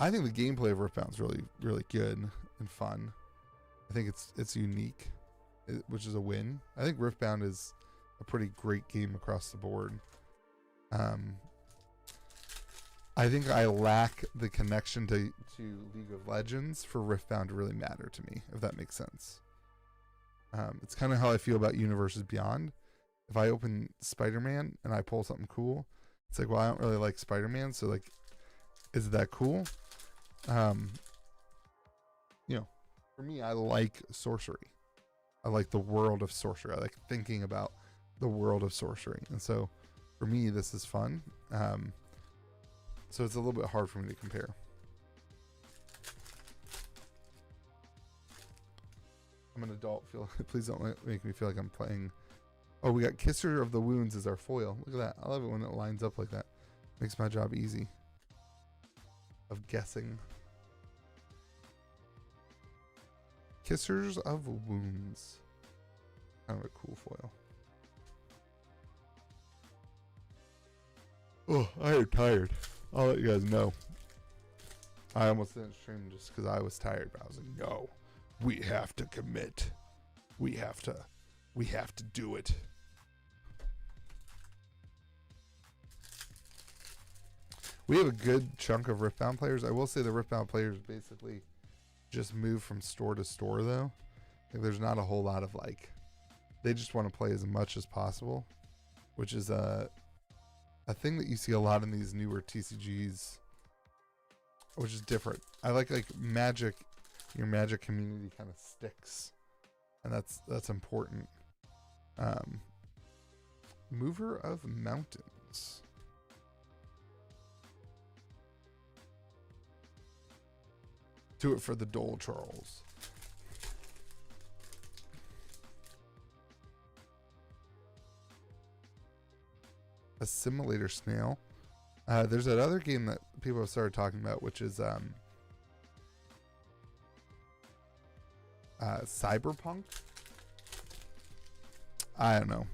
I think the gameplay of Riftbound's really, really good and fun. I think it's unique, which is a win. I think Riftbound is a pretty great game across the board. I think I lack the connection to League of Legends for Riftbound to really matter to me, if that makes sense. It's kind of how I feel about Universes Beyond. If I open Spider-Man and I pull something cool, it's like, well, I don't really like Spider-Man, so like, is it that cool? For me, I like sorcery. I like the world of sorcery. I like thinking about the world of sorcery. And so for me, this is fun. So it's a little bit hard for me to compare. I'm an adult. Please don't make me feel like I'm playing. Oh, we got Kisser of the Wounds as our foil. Look at that. I love it when it lines up like that. Makes my job easy of guessing. Kissers of Wounds. Kind of a cool foil. Oh, I am tired. I'll let you guys know. I almost didn't stream just because I was tired, but I was like, no, we have to commit. We have to do it. We have a good chunk of Riftbound players. I will say the Riftbound players basically just move from store to store, though. Like, there's not a whole lot of like, they just want to play as much as possible, which is a thing that you see a lot in these newer TCGs, which is different. I like Magic. Your Magic community kind of sticks, and that's important. Mover of Mountains. Do it for the Dole Charles. Assimilator Snail. There's that other game that people have started talking about, which is Cyberpunk. I don't know.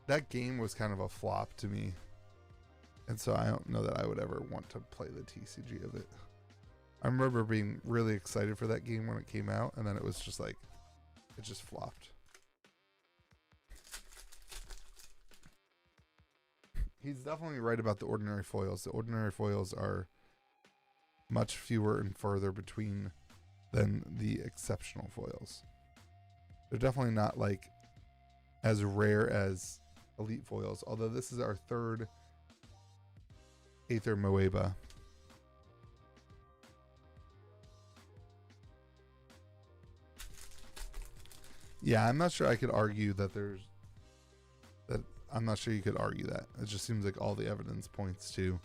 That game was kind of a flop to me, and so I don't know that I would ever want to play the TCG of it. I remember being really excited for that game when it came out, and then it was just like, it just flopped. He's definitely right about the ordinary foils. The ordinary foils are much fewer and further between than the exceptional foils. They're definitely not like as rare as elite foils, although this is our third Aether Moeba. Yeah, I'm not sure I could argue that I'm not sure you could argue that. It just seems like all the evidence points to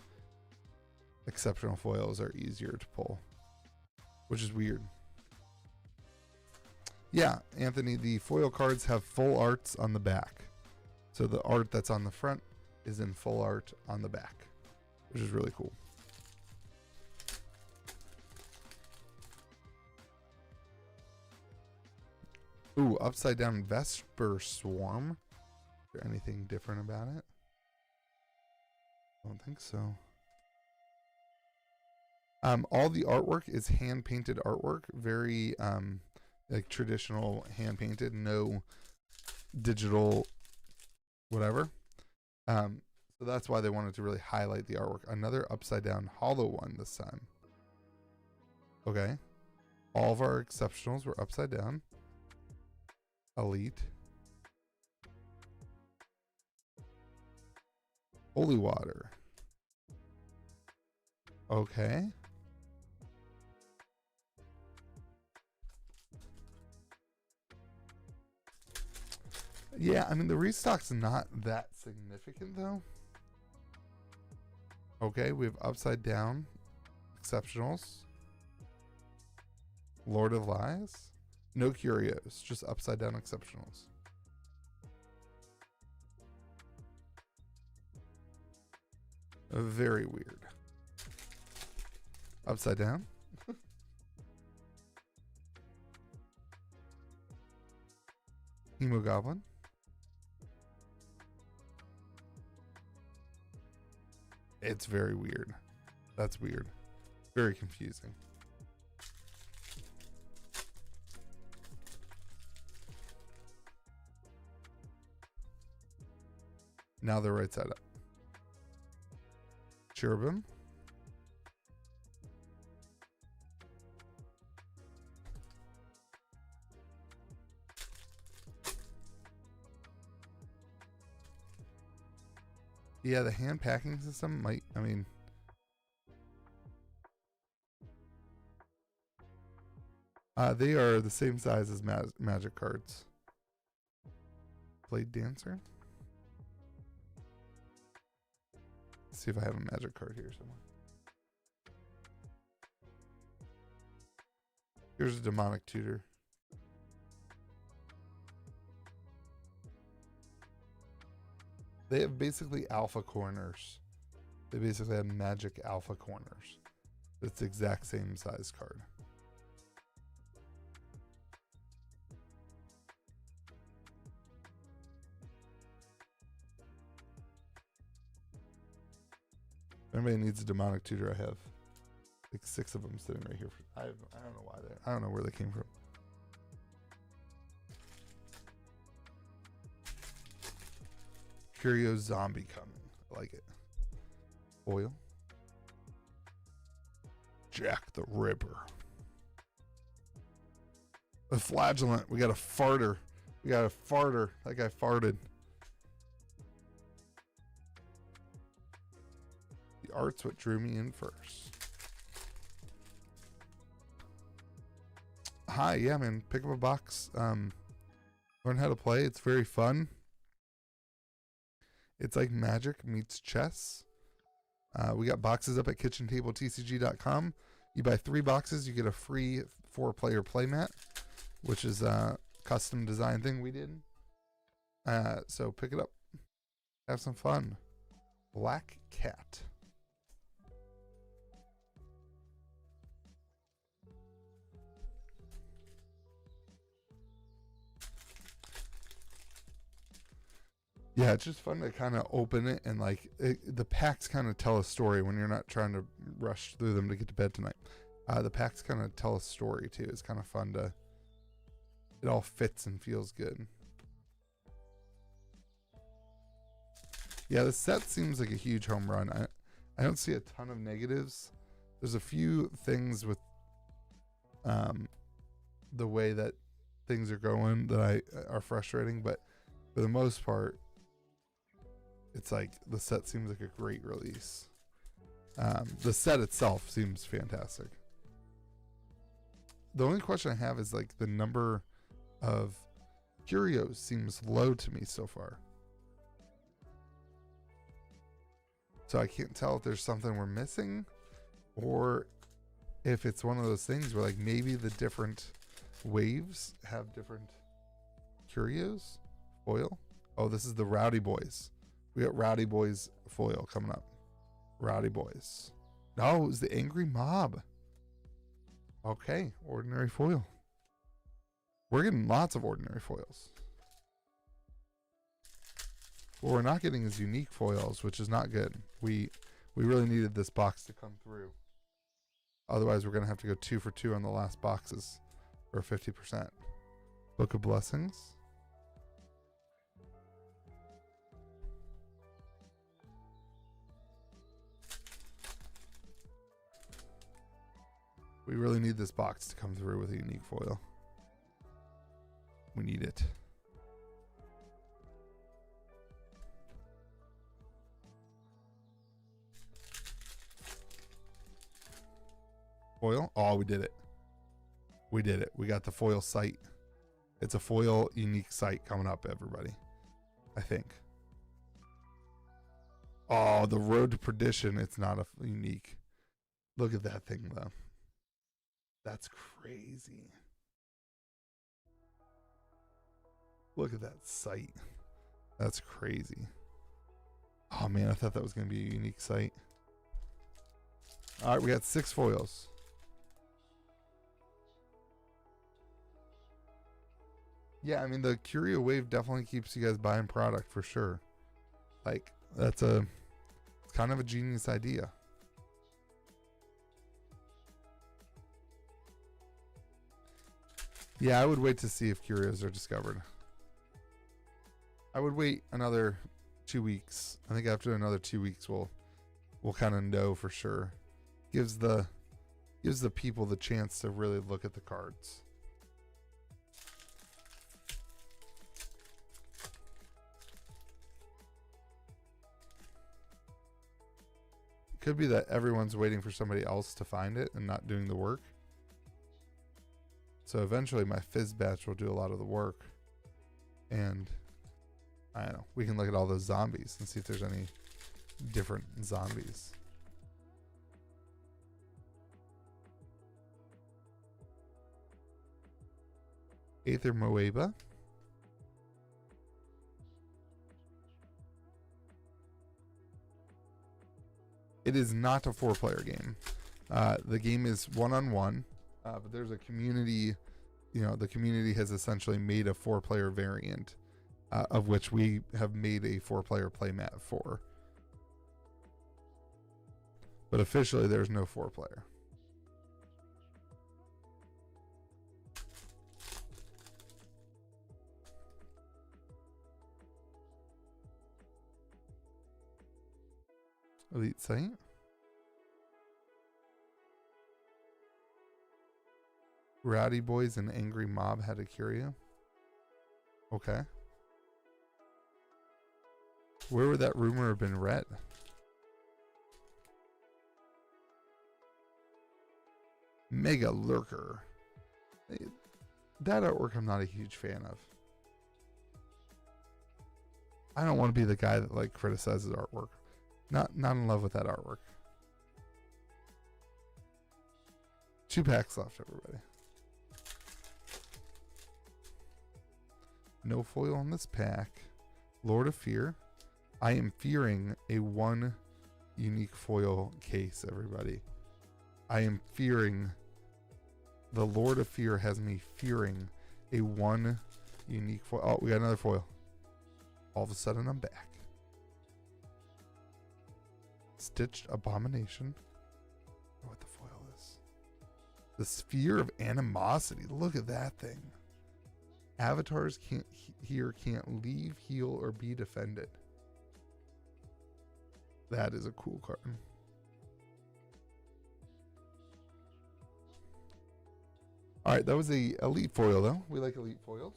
exceptional foils are easier to pull, which is weird. Yeah, Anthony, the foil cards have full arts on the back. So the art that's on the front is in full art on the back, which is really cool. Ooh, upside down Vesper Swarm. Is there anything different about it? I don't think so. All the artwork is hand painted artwork, very like traditional hand painted, no digital whatever. So that's why they wanted to really highlight the artwork. Another upside down hollow one this time. Okay. All of our exceptionals were upside down. Elite. Holy water. Okay. Yeah, I mean, the restock's not that significant, though. Okay, we have upside down exceptionals. Lord of Lies. No curios, just upside down exceptionals. Very weird. Upside down. Hemogoblin. It's very weird. That's weird. Very confusing. Now they're right side up. Cherubim. Yeah, the hand packing system might, I mean, they are the same size as magic cards. Blade Dancer. Let's see if I have a magic card here somewhere. Here's a demonic tutor. They have basically alpha corners. They basically have magic alpha corners. It's the exact same size card. If anybody needs a demonic tutor, I have like 6 of them sitting right here. I don't know why I don't know where they came from. Curio zombie coming. I like it. Oil. Jack the Ripper. A flagellant. We got a farter. We got a farter. That guy farted. The art's what drew me in first. Hi, yeah, man. Pick up a box. Learn how to play. It's very fun. It's like Magic meets chess. We got boxes up at KitchenTableTCG.com. You buy 3 boxes, you get a free 4-player playmat, which is a custom design thing we did. So pick it up. Have some fun. Black Cat. Yeah, it's just fun to kind of open it and like the packs kind of tell a story when you're not trying to rush through them to get to bed tonight. The packs kind of tell a story too. It's kind of fun to, it all fits and feels good. Yeah, the set seems like a huge home run. I don't see a ton of negatives. There's a few things with the way that things are going that are frustrating, but for the most part, it's like the set seems like a great release. The set itself seems fantastic. The only question I have is like the number of curios seems low to me so far. So I can't tell if there's something we're missing or if it's one of those things where like maybe the different waves have different curios. Foil. Oh, this is the Rowdy Boys. We got Rowdy Boys foil coming up. Rowdy Boys. No, it was the Angry Mob. Okay, ordinary foil. We're getting lots of ordinary foils. What we're not getting is unique foils, which is not good. We really needed this box to come through. Otherwise, we're going to have to go 2 for 2 on the last boxes for 50%. Book of Blessings. We really need this box to come through with a unique foil. We need it. Foil? Oh, we did it. We did it. We got the foil site. It's a foil unique site coming up, everybody. I think. Oh, the Road to Perdition. It's not a unique. Look at that thing, though. That's crazy. Look at that site. That's crazy. Oh, man. I thought that was going to be a unique site. All right. We got 6 foils. Yeah, I mean, the Curio Wave definitely keeps you guys buying product for sure. Like, it's kind of a genius idea. Yeah, I would wait to see if curios are discovered. I would wait another 2 weeks. I think after another 2 weeks, we'll kind of know for sure. Gives the people the chance to really look at the cards. Could be that everyone's waiting for somebody else to find it and not doing the work. So eventually my fizz batch will do a lot of the work. And I don't know, we can look at all those zombies and see if there's any different zombies. Aether Moeba. It is not a 4-player game. The game is one-on-one, but there's a community. You know, the community has essentially made a 4-player variant, of which we have made a 4-player playmat for. But officially, there's no 4-player. Elite site. Rowdy Boys and Angry Mob had a curio. Okay. Where would that rumor have been read? Mega Lurker. That artwork I'm not a huge fan of. I don't want to be the guy that like criticizes artwork. Not in love with that artwork. 2 packs left, everybody. No foil on this pack. Lord of Fear. I am fearing a 1 unique foil case, everybody. I am fearing. The Lord of Fear has me fearing a 1 unique foil. Oh, we got another foil. All of a sudden, I'm back. Stitched Abomination. I don't know what the foil is. The Sphere of Animosity. Look at that thing. Avatars can't leave, heal, or be defended. That is a cool card. All right, that was a elite foil though. We like elite foils.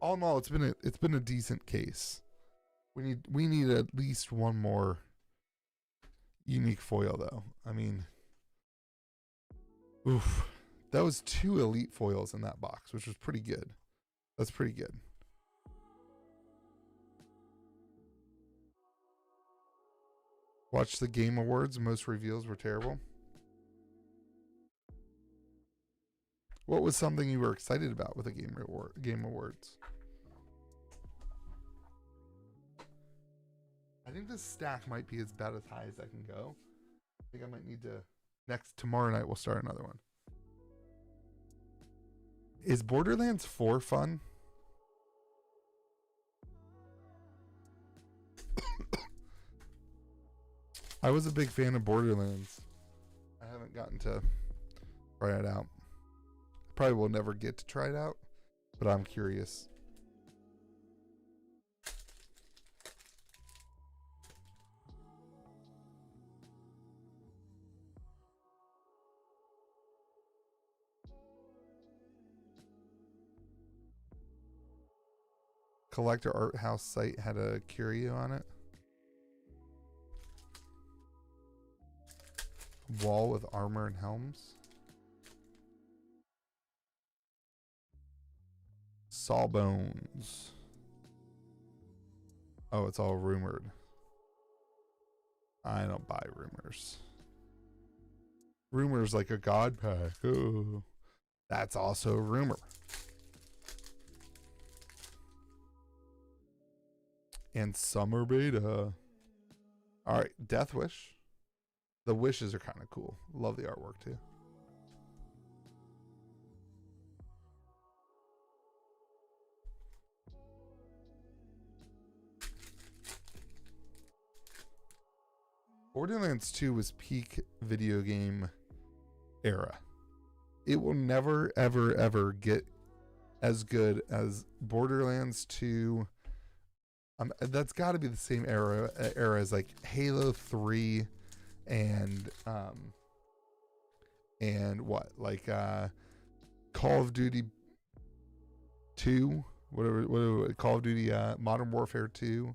All in all, it's been a decent case. We need at least one more unique foil though. I mean, oof, that was 2 elite foils in that box, which was pretty good. That's pretty good. Watch the Game Awards. Most reveals were terrible. What was something you were excited about with the Game Awards? I think this stack might be about as high as I can go. I think I might need to... Tomorrow night we'll start another one. Is Borderlands 4 fun? I was a big fan of Borderlands. I haven't gotten to try it out. Probably will never get to try it out, but I'm curious. Collector Art House site had a curio on it. Wall with armor and helms. Sawbones. Oh, it's all rumored. I don't buy rumors. Rumors like a god pack. Oh, that's also a rumor. And summer beta. All right, Death Wish. The wishes are kind of cool. Love the artwork too. Borderlands 2 was peak video game era. It will never, ever, ever get as good as Borderlands 2. That's got to be the same era as like Halo 3 and what, like Call of Duty 2, whatever Call of Duty Modern Warfare 2.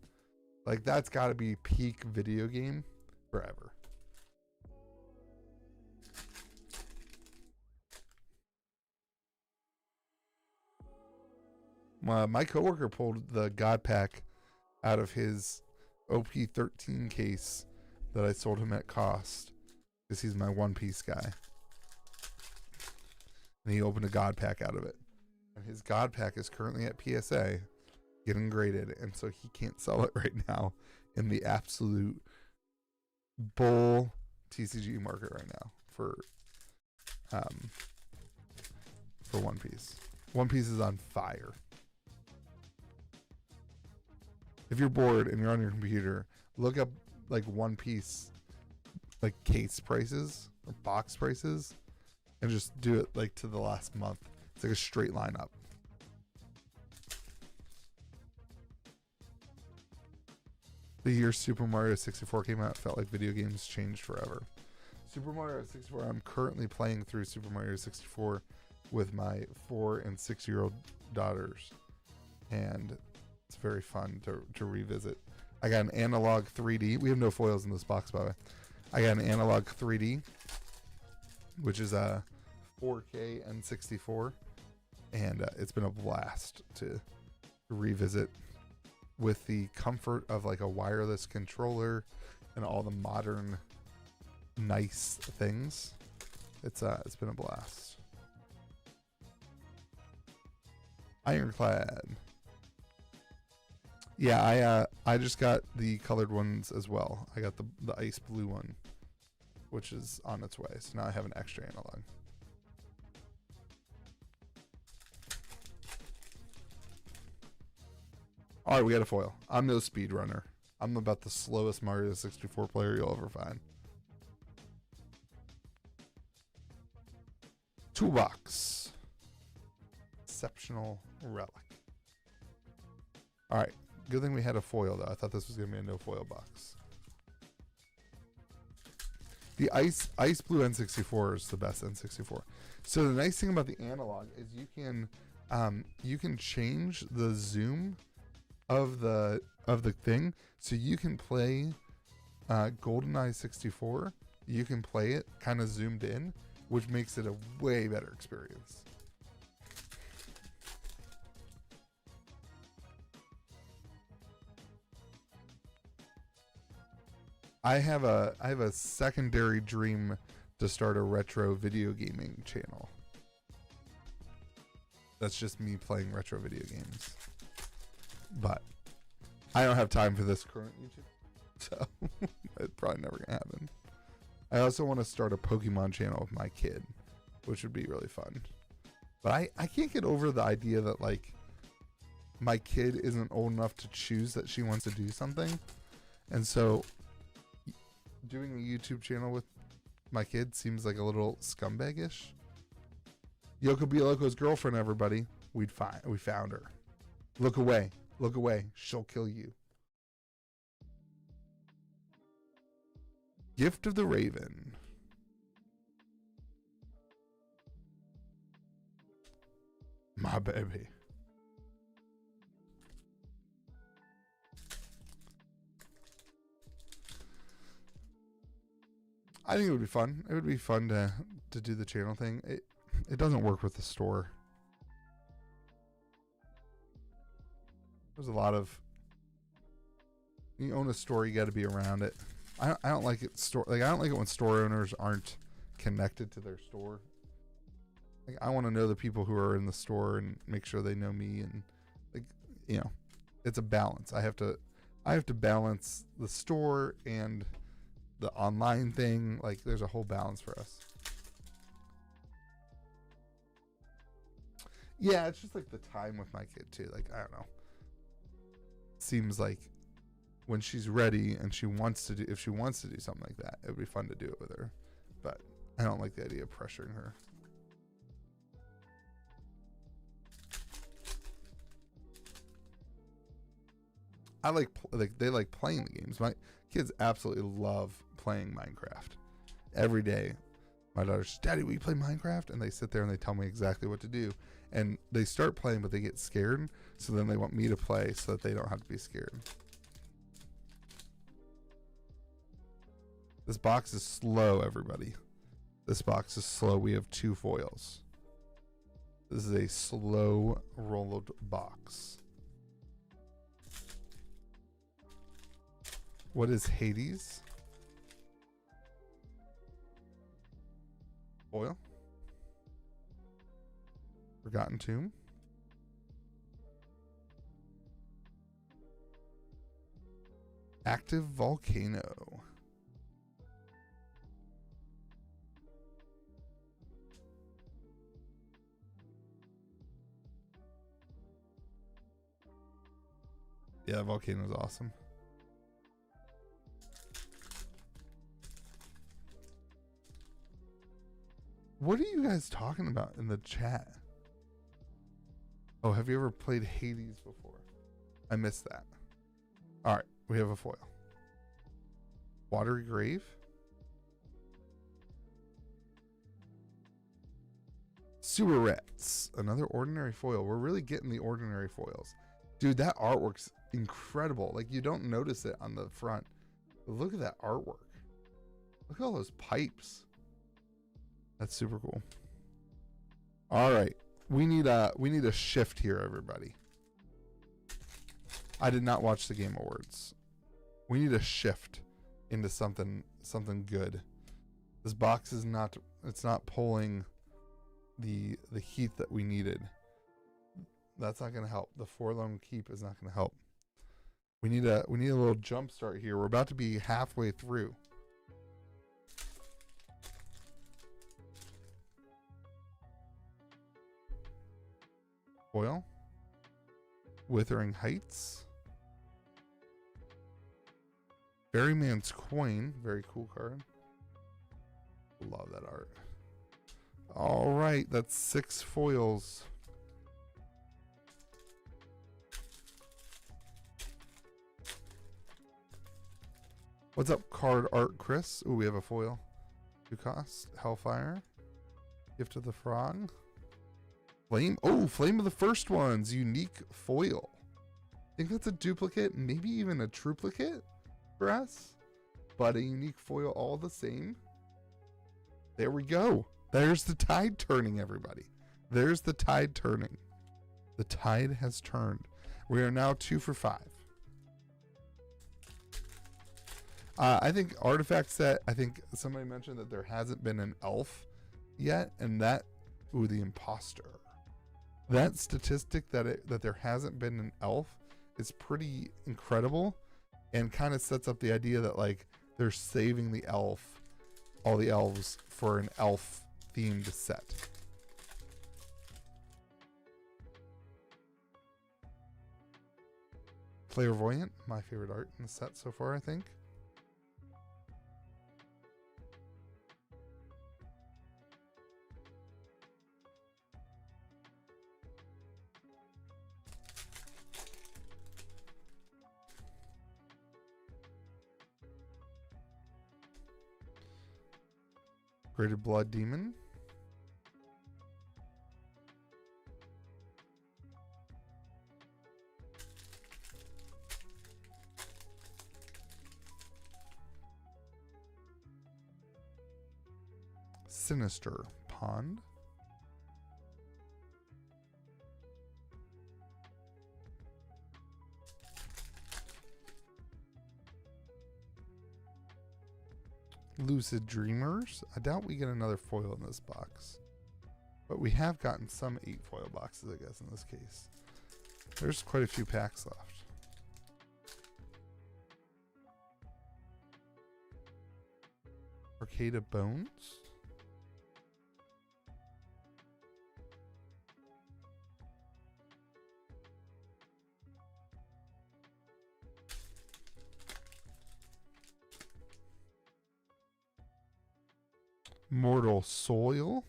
Like that's got to be peak video game forever. My coworker pulled the God Pack out of his OP13 case that I sold him at cost because he's my One Piece guy. And he opened a God Pack out of it. And his God Pack is currently at PSA getting graded, and so he can't sell it right now in the absolute bull TCG market right now for One Piece. One Piece is on fire. If you're bored and you're on your computer, look up like One Piece like case prices or box prices and just do it like to the last month. It's like a straight line up. The year Super Mario 64 came out, felt like video games changed forever. Super Mario 64, I'm currently playing through Super Mario 64 with my 4 and 6-year-old daughters, and it's very fun to revisit. I got an analog 3D. We have no foils in this box, by the way. I got an analog 3D, which is a 4K N64, and it's been a blast to revisit with the comfort of like a wireless controller and all the modern nice things. It's been a blast. Ironclad. Yeah, I just got the colored ones as well. I got the ice blue one, which is on its way. So now I have an extra analog. All right, we got a foil. I'm no speed runner. I'm about the slowest Mario 64 player you'll ever find. Toolbox. Exceptional relic. All right. Good thing we had a foil, though. I thought this was going to be a no foil box. The ice blue N64 is the best N64. So the nice thing about the analog is you can change the zoom of the thing, so you can play GoldenEye 64. You can play it kind of zoomed in, which makes it a way better experience. I have a secondary dream to start a retro video gaming channel. That's just me playing retro video games. But I don't have time for this current YouTube, so it's probably never gonna happen. I also want to start a Pokemon channel with my kid, which would be really fun. But I can't get over the idea that, like, my kid isn't old enough to choose that she wants to do something. And so doing a YouTube channel with my kid seems like a little scumbag-ish. Yoko Be Loco's girlfriend, everybody. We found her. Look away. Look away. She'll kill you. Gift of the Raven. My baby. I think it would be fun. It would be fun to do the channel thing. It doesn't work with the store. There's a lot of, you own a store, you got to be around it. I don't like it I don't like it when store owners aren't connected to their store. Like, I want to know the people who are in the store and make sure they know me, and, like, you know, it's a balance. I have to balance the store and the online thing. Like, there's a whole balance for us. Yeah, it's just like the time with my kid too. Like, I don't know. Seems like when she's ready and she wants to do, if she wants to do something like that, it would be fun to do it with her. But I don't like the idea of pressuring her. I like they like playing the games. My kids absolutely love playing Minecraft. Every day, my daughter's, Daddy, will you play Minecraft? And they sit there and they tell me exactly what to do. And they start playing, but they get scared. So then they want me to play so that they don't have to be scared. This box is slow, everybody. This box is slow. We have 2 foils. This is a slow rolled box. What is Hades? Foil. Forgotten Tomb. Active Volcano. Yeah, Volcano's awesome. What are you guys talking about in the chat? Oh, have you ever played Hades before? I missed that. All right, we have a foil. Watery Grave. Sewer Rats. Another ordinary foil. We're really getting the ordinary foils. Dude, that artwork's incredible. Like, you don't notice it on the front. But look at that artwork. Look at all those pipes. That's super cool. All right. We need a shift here, everybody. I did not watch the Game Awards. We need a shift into something good. This box is not, it's not pulling the heat that we needed. That's not going to help. The Forlorn Keep is not going to help. We need a little jump start here. We're about to be halfway through. Foil. Withering Heights. Ferryman's Coin. Very cool card. Love that art. All right, that's 6 foils. What's up, Card Art Chris? Ooh, we have a foil. 2 cost. Hellfire. Gift of the Frog. Flame. Oh, Flame of the First Ones. Unique foil. I think that's a duplicate, maybe even a triplicate for us. But a unique foil all the same. There we go. There's the tide turning, everybody. There's the tide turning. The tide has turned. We are now 2 for 5. I think artifact set, I think somebody mentioned that there hasn't been an elf yet, and that, ooh, the imposter. That statistic that there hasn't been an elf is pretty incredible, and kind of sets up the idea that like they're saving the elf, all the elves, for an elf themed set. Clairvoyant, my favorite art in the set so far, I think. Greater Blood Demon. Sinister Pond. Lucid Dreamers. I doubt we get another foil in this box. But we have gotten some 8 foil boxes, I guess, in this case. There's quite a few packs left. Arcade of Bones. Mortal Soil.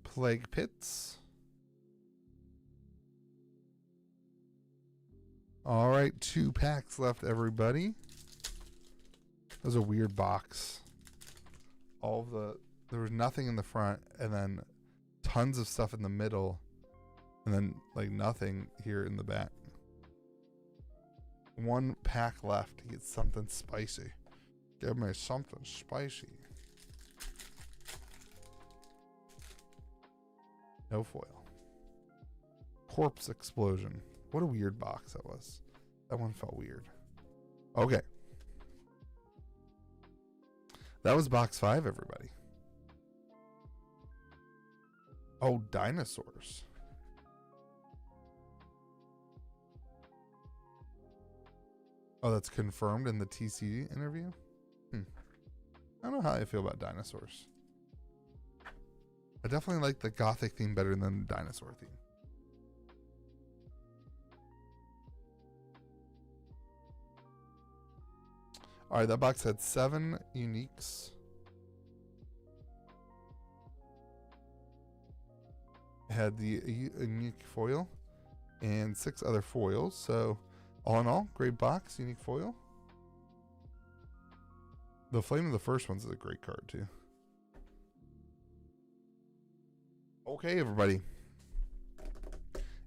Plague Pits. All right, 2 packs left, everybody. That was a weird box. There was nothing in the front, and then tons of stuff in the middle, and then like nothing here in the back. 1 pack left to get something spicy. Give me something spicy. No foil. Corpse Explosion. What a weird box that was. That one felt weird. Okay. That was box 5, everybody. Oh, dinosaurs. Oh, that's confirmed in the TCG interview? I don't know how I feel about dinosaurs. I definitely like the Gothic theme better than the dinosaur theme. All right, that box had 7 uniques. It had the unique foil and 6 other foils. So all in all, great box, unique foil. The Flame of the First Ones is a great card too. Okay, everybody.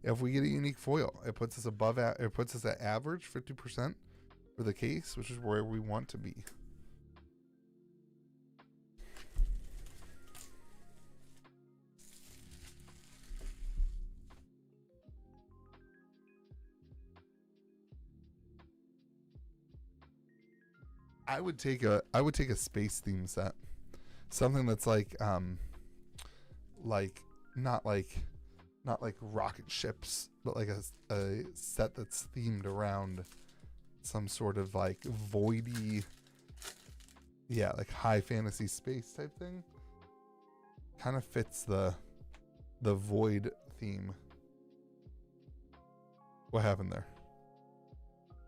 If we get a unique foil, it puts us above. It puts us at average 50% for the case, which is where we want to be. I would take a space theme set, something that's like not like rocket ships, but like a set that's themed around some sort of like voidy, yeah, like high fantasy space type thing. Kind of fits the void theme. What happened there?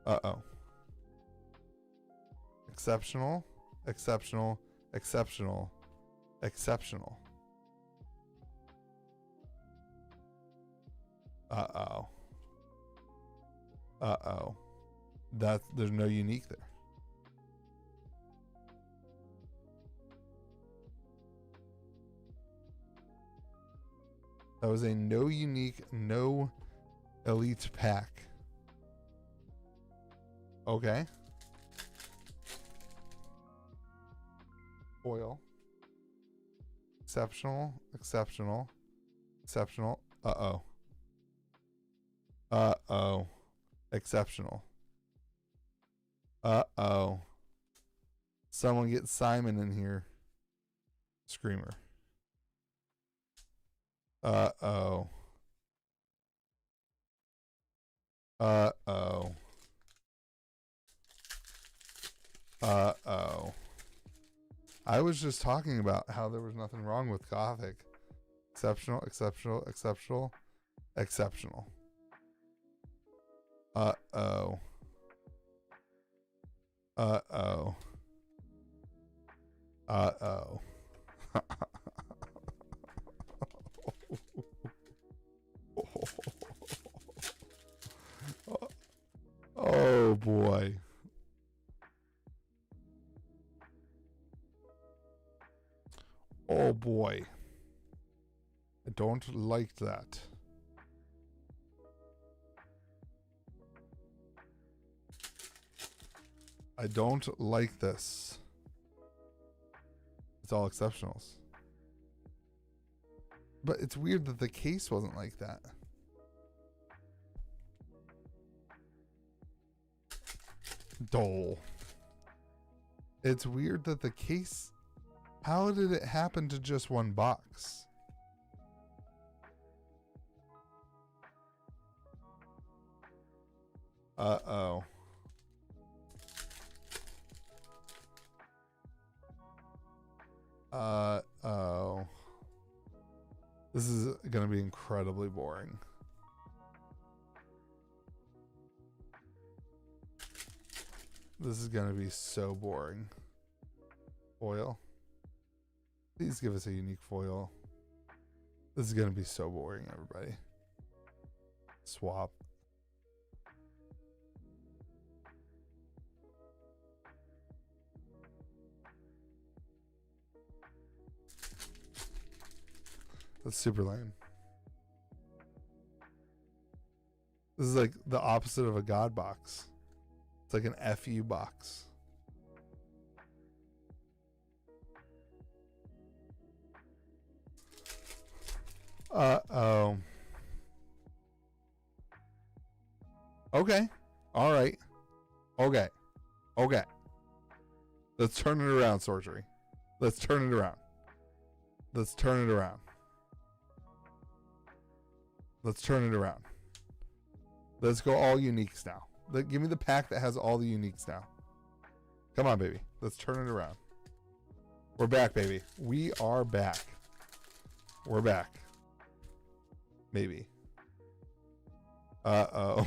Uh-oh. Exceptional, exceptional, exceptional, exceptional. Uh-oh. Uh-oh. There's no unique there. That was a no unique, no elite pack. Okay. Foil. Exceptional, exceptional, exceptional. Uh-oh. Uh-oh. Exceptional. Uh-oh. Someone get Simon in here. Screamer. Uh-oh. Uh-oh. Uh-oh. I was just talking about how there was nothing wrong with Gothic. Exceptional, exceptional, exceptional, exceptional. Uh-oh. Uh-oh. Uh-oh. Oh boy. Oh boy. I don't like that. I don't like this. It's all exceptionals. But it's weird that the case wasn't like that. Dole. It's weird that the case... How did it happen to just one box? Uh-oh. Uh-oh. This is going to be incredibly boring. This is going to be so boring. Foil. Please give us a unique foil. This is going to be so boring, everybody. Swap. That's super lame. This is like the opposite of a God box. It's like an FU box. Uh-oh. Okay. All right. Okay. Okay. Let's turn it around, sorcery. Let's turn it around. Let's turn it around. Let's turn it around. Let's go all uniques now. Give me the pack that has all the uniques now. Come on, baby. Let's turn it around. We're back, baby. We are back. We're back. Maybe. Uh-oh.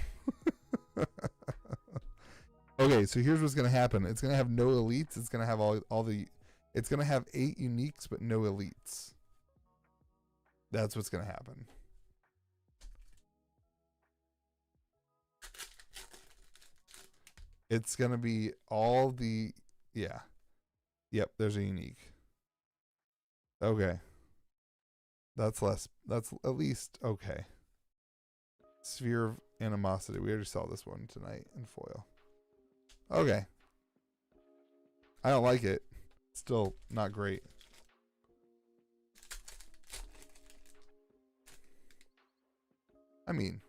Okay, so here's what's going to happen. It's going to have no elites. It's going to have all the... It's going to have 8 uniques, but no elites. That's what's going to happen. It's going to be all the... Yeah. Yep, there's a unique. Okay. That's at least okay. Sphere of Animosity. We already saw this one tonight in foil. Okay. I don't like it. Still not great. I mean,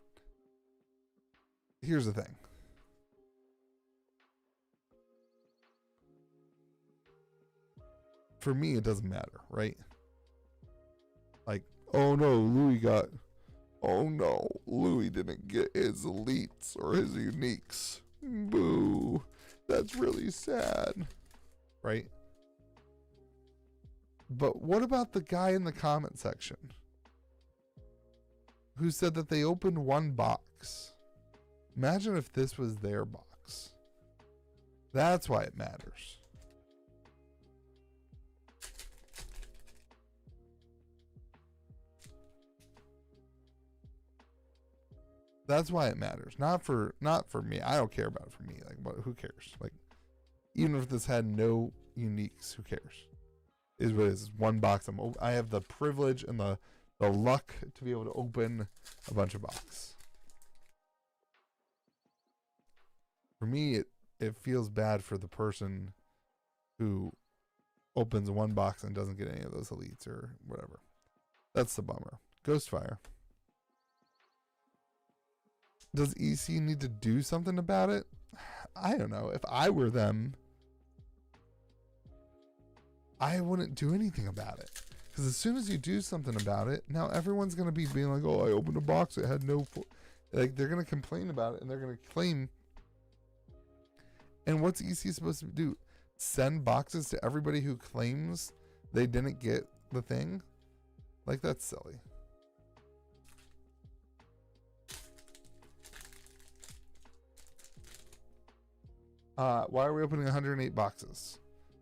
here's the thing. For me, it doesn't matter, right? Like, oh no, oh no, Louis didn't get his elites or his uniques. Boo. That's really sad. Right? But what about the guy in the comment section who said that they opened one box. Imagine if this was their box. That's why it matters. That's why it matters. Not for me. I don't care about it for me. Like, what? Who cares? Like, even if this had no uniques, who cares? Is what it is. One box. I have the privilege and the luck to be able to open a bunch of boxes. For me, it feels bad for the person who opens one box and doesn't get any of those elites or whatever. That's the bummer. Ghostfire. Does EC need to do something about it? I don't know. If I were them, I wouldn't do anything about it. Because as soon as you do something about it, now everyone's going to be being like, oh, I opened a box that had no... Like, they're going to complain about it, and they're going to claim... And what's EC supposed to do? Send boxes to everybody who claims they didn't get the thing? Like, that's silly. Why are we opening 108 boxes?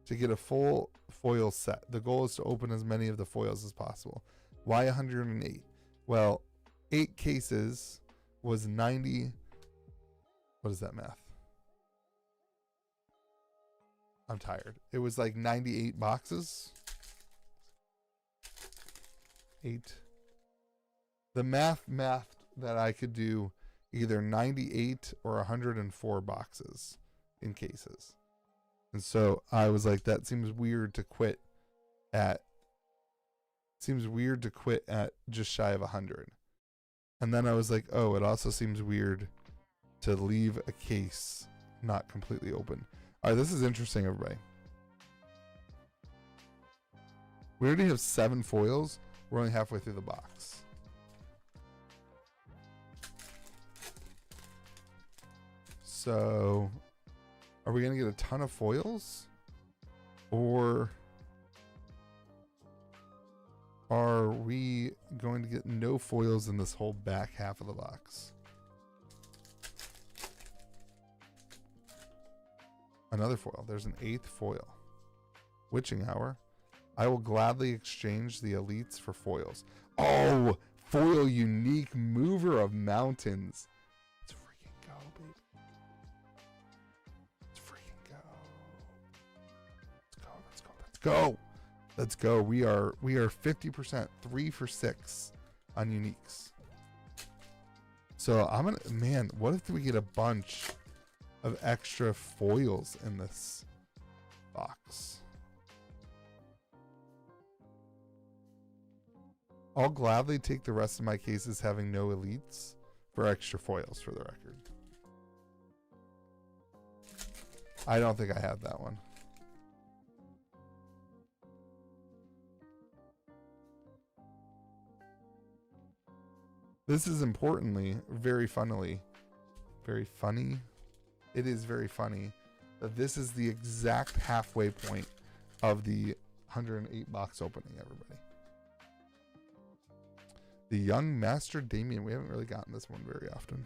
To get a full foil set. The goal is to open as many of the foils as possible. Why 108? Well, 8 cases was 90. What is that math? I'm tired. It was like 98 boxes. 8. The math that I could do either 98 or 104 boxes in cases. And so I was like, that seems weird to quit at just shy of 100. And then I was like, oh, it also seems weird to leave a case not completely open. All right, this is interesting, everybody. We already have 7 foils. We're only halfway through the box. So, are we going to get a ton of foils? Or are we going to get no foils in this whole back half of the box? Another foil. There's an 8th foil. Witching Hour. I will gladly exchange the elites for foils. Oh, foil unique mover of mountains. Let's freaking go, baby. Let's freaking go. Let's go. Let's go. We are 50%, 3 for 6 on uniques. So I'm gonna, man, what if we get a bunch of extra foils in this box? I'll gladly take the rest of my cases having no elites for extra foils, for the record. I don't think I have that one. This is importantly, very funnily, very funny. It is very funny that this is the exact halfway point of the 108 box opening, everybody. The Young Master Damien. We haven't really gotten this one very often.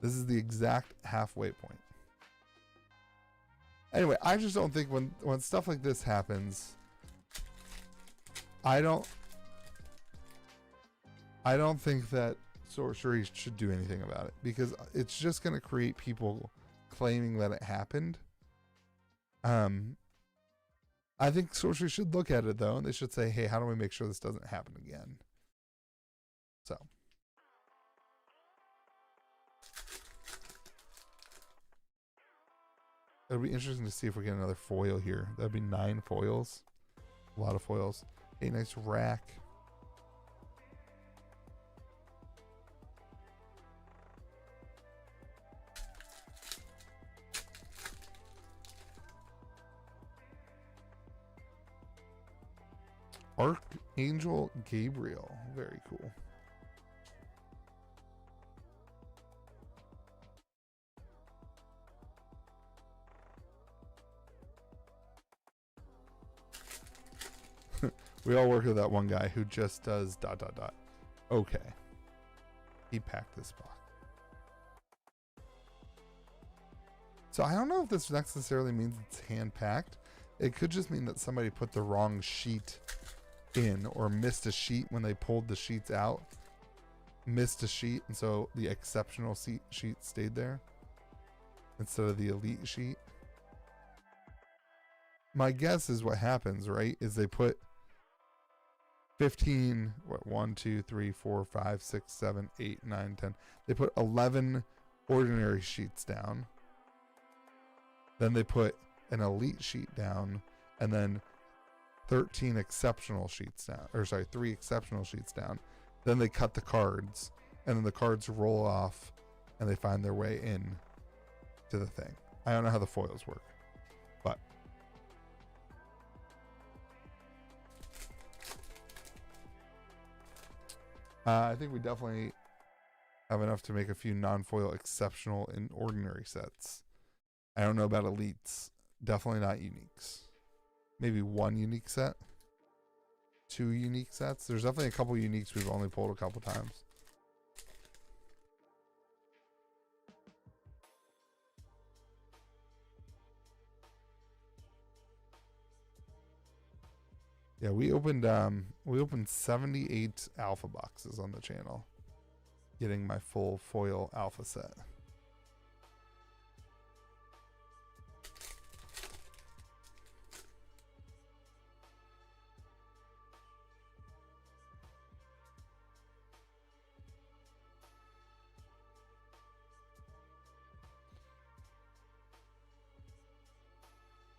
This is the exact halfway point. Anyway, I just don't think when stuff like this happens, I don't think that sorcery should do anything about it, because it's just going to create people claiming that it happened. I think sorcery should look at it though, and they should say, hey, how do we make sure this doesn't happen again? So it'll be interesting to see if we get another foil here. That'd be 9 foils. A lot of foils. A nice rack. Archangel Gabriel. Very cool. We all work with that one guy who just does ... Okay. He packed this box. So I don't know if this necessarily means it's hand packed. It could just mean that somebody put the wrong sheet in or missed a sheet when they pulled the sheets out. Missed a sheet, and so the exceptional sheet stayed there instead of the elite sheet. My guess is what happens, right, is they put 15, what, 1, 2, 3, 4, 5, 6, 7, 8, 9, 10. They put 11 ordinary sheets down. Then they put an elite sheet down, and then 13 exceptional sheets down, or sorry, 3 exceptional sheets down. Then they cut the cards, and then the cards roll off, and they find their way in to the thing. I don't know how the foils work, but I think we definitely have enough to make a few non-foil exceptional and ordinary sets. I don't know about elites. Definitely not uniques. Maybe 1 unique set. 2 unique sets. There's definitely a couple uniques we've only pulled a couple times. Yeah, we opened 78 alpha boxes on the channel, getting my full foil alpha set.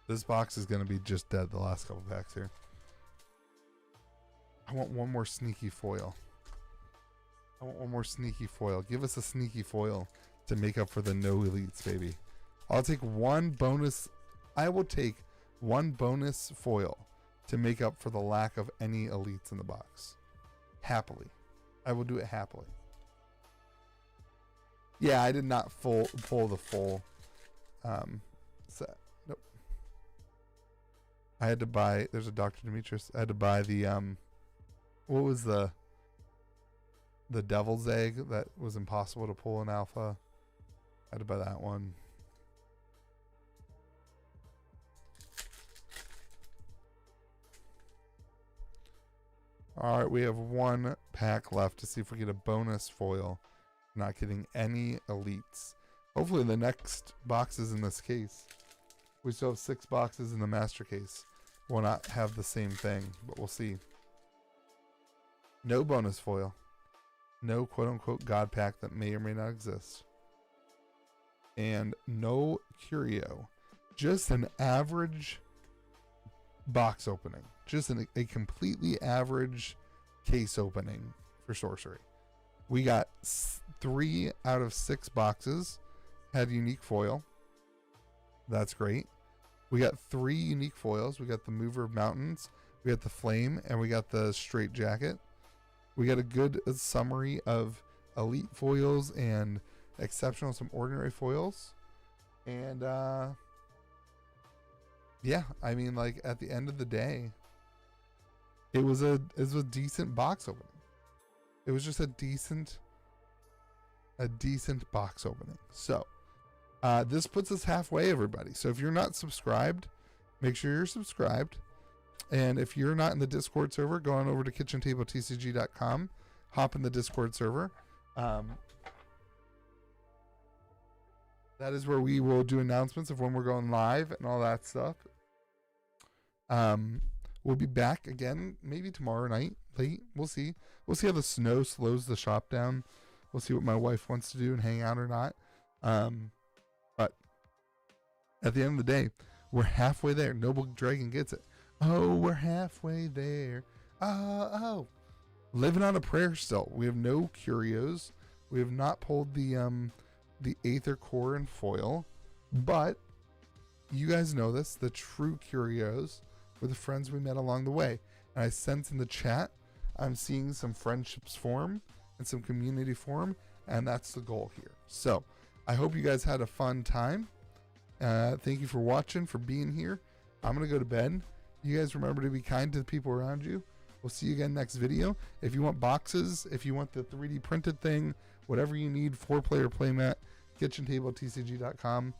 This box is going to be just dead the last couple packs here. I want one more sneaky foil. I want one more sneaky foil. Give us a sneaky foil to make up for the no elites, baby. I'll take one bonus. I will take one bonus foil to make up for the lack of any elites in the box. Happily. I will do it happily. Yeah, I did not pull the full set. Nope. I had to buy, there's a Dr. Demetrius. I had to buy the what was the devil's egg that was impossible to pull in alpha. I had to buy that one. All right, we have 1 pack left to see if we get a bonus foil. Not getting any elites. Hopefully the next boxes in this case, we still have 6 boxes in the master case, will not have the same thing, but we'll see. No bonus foil. No quote-unquote God pack that may or may not exist. And no curio. Just an average box opening. Just a completely average case opening for sorcery. We got 3 out of 6 boxes had unique foil. That's great. We got 3 unique foils. We got the Mover of Mountains, we got the Flame, and we got the Straight Jacket. We got a good summary of elite foils and exceptional, some ordinary foils. And yeah, I mean, like, at the end of the day, it was a decent box opening. It was just a decent box opening. So this puts us halfway, everybody. So if you're not subscribed, make sure you're subscribed. And if you're not in the Discord server, go on over to KitchenTableTCG.com, hop in the Discord server. That is where we will do announcements of when we're going live and all that stuff. We'll be back again, maybe tomorrow night, late. We'll see. We'll see how the snow slows the shop down. We'll see what my wife wants to do and hang out or not. But at the end of the day, we're halfway there. Noble Dragon gets it. Oh, we're halfway there. Oh. Living on a prayer still. We have no curios. We have not pulled the Aether Core and foil. But you guys know this. The true curios were the friends we met along the way. And I sense in the chat, I'm seeing some friendships form and some community form. And that's the goal here. So I hope you guys had a fun time. Thank you for watching, for being here. I'm going to go to bed. You guys remember to be kind to the people around you. We'll see you again next video. If you want boxes, if you want the 3D printed thing, whatever you need, 4-player playmat, KitchenTableTCG.com.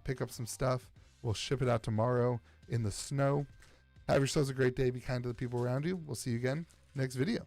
Pick up some stuff. We'll ship it out tomorrow in the snow. Have yourselves a great day. Be kind to the people around you. We'll see you again next video.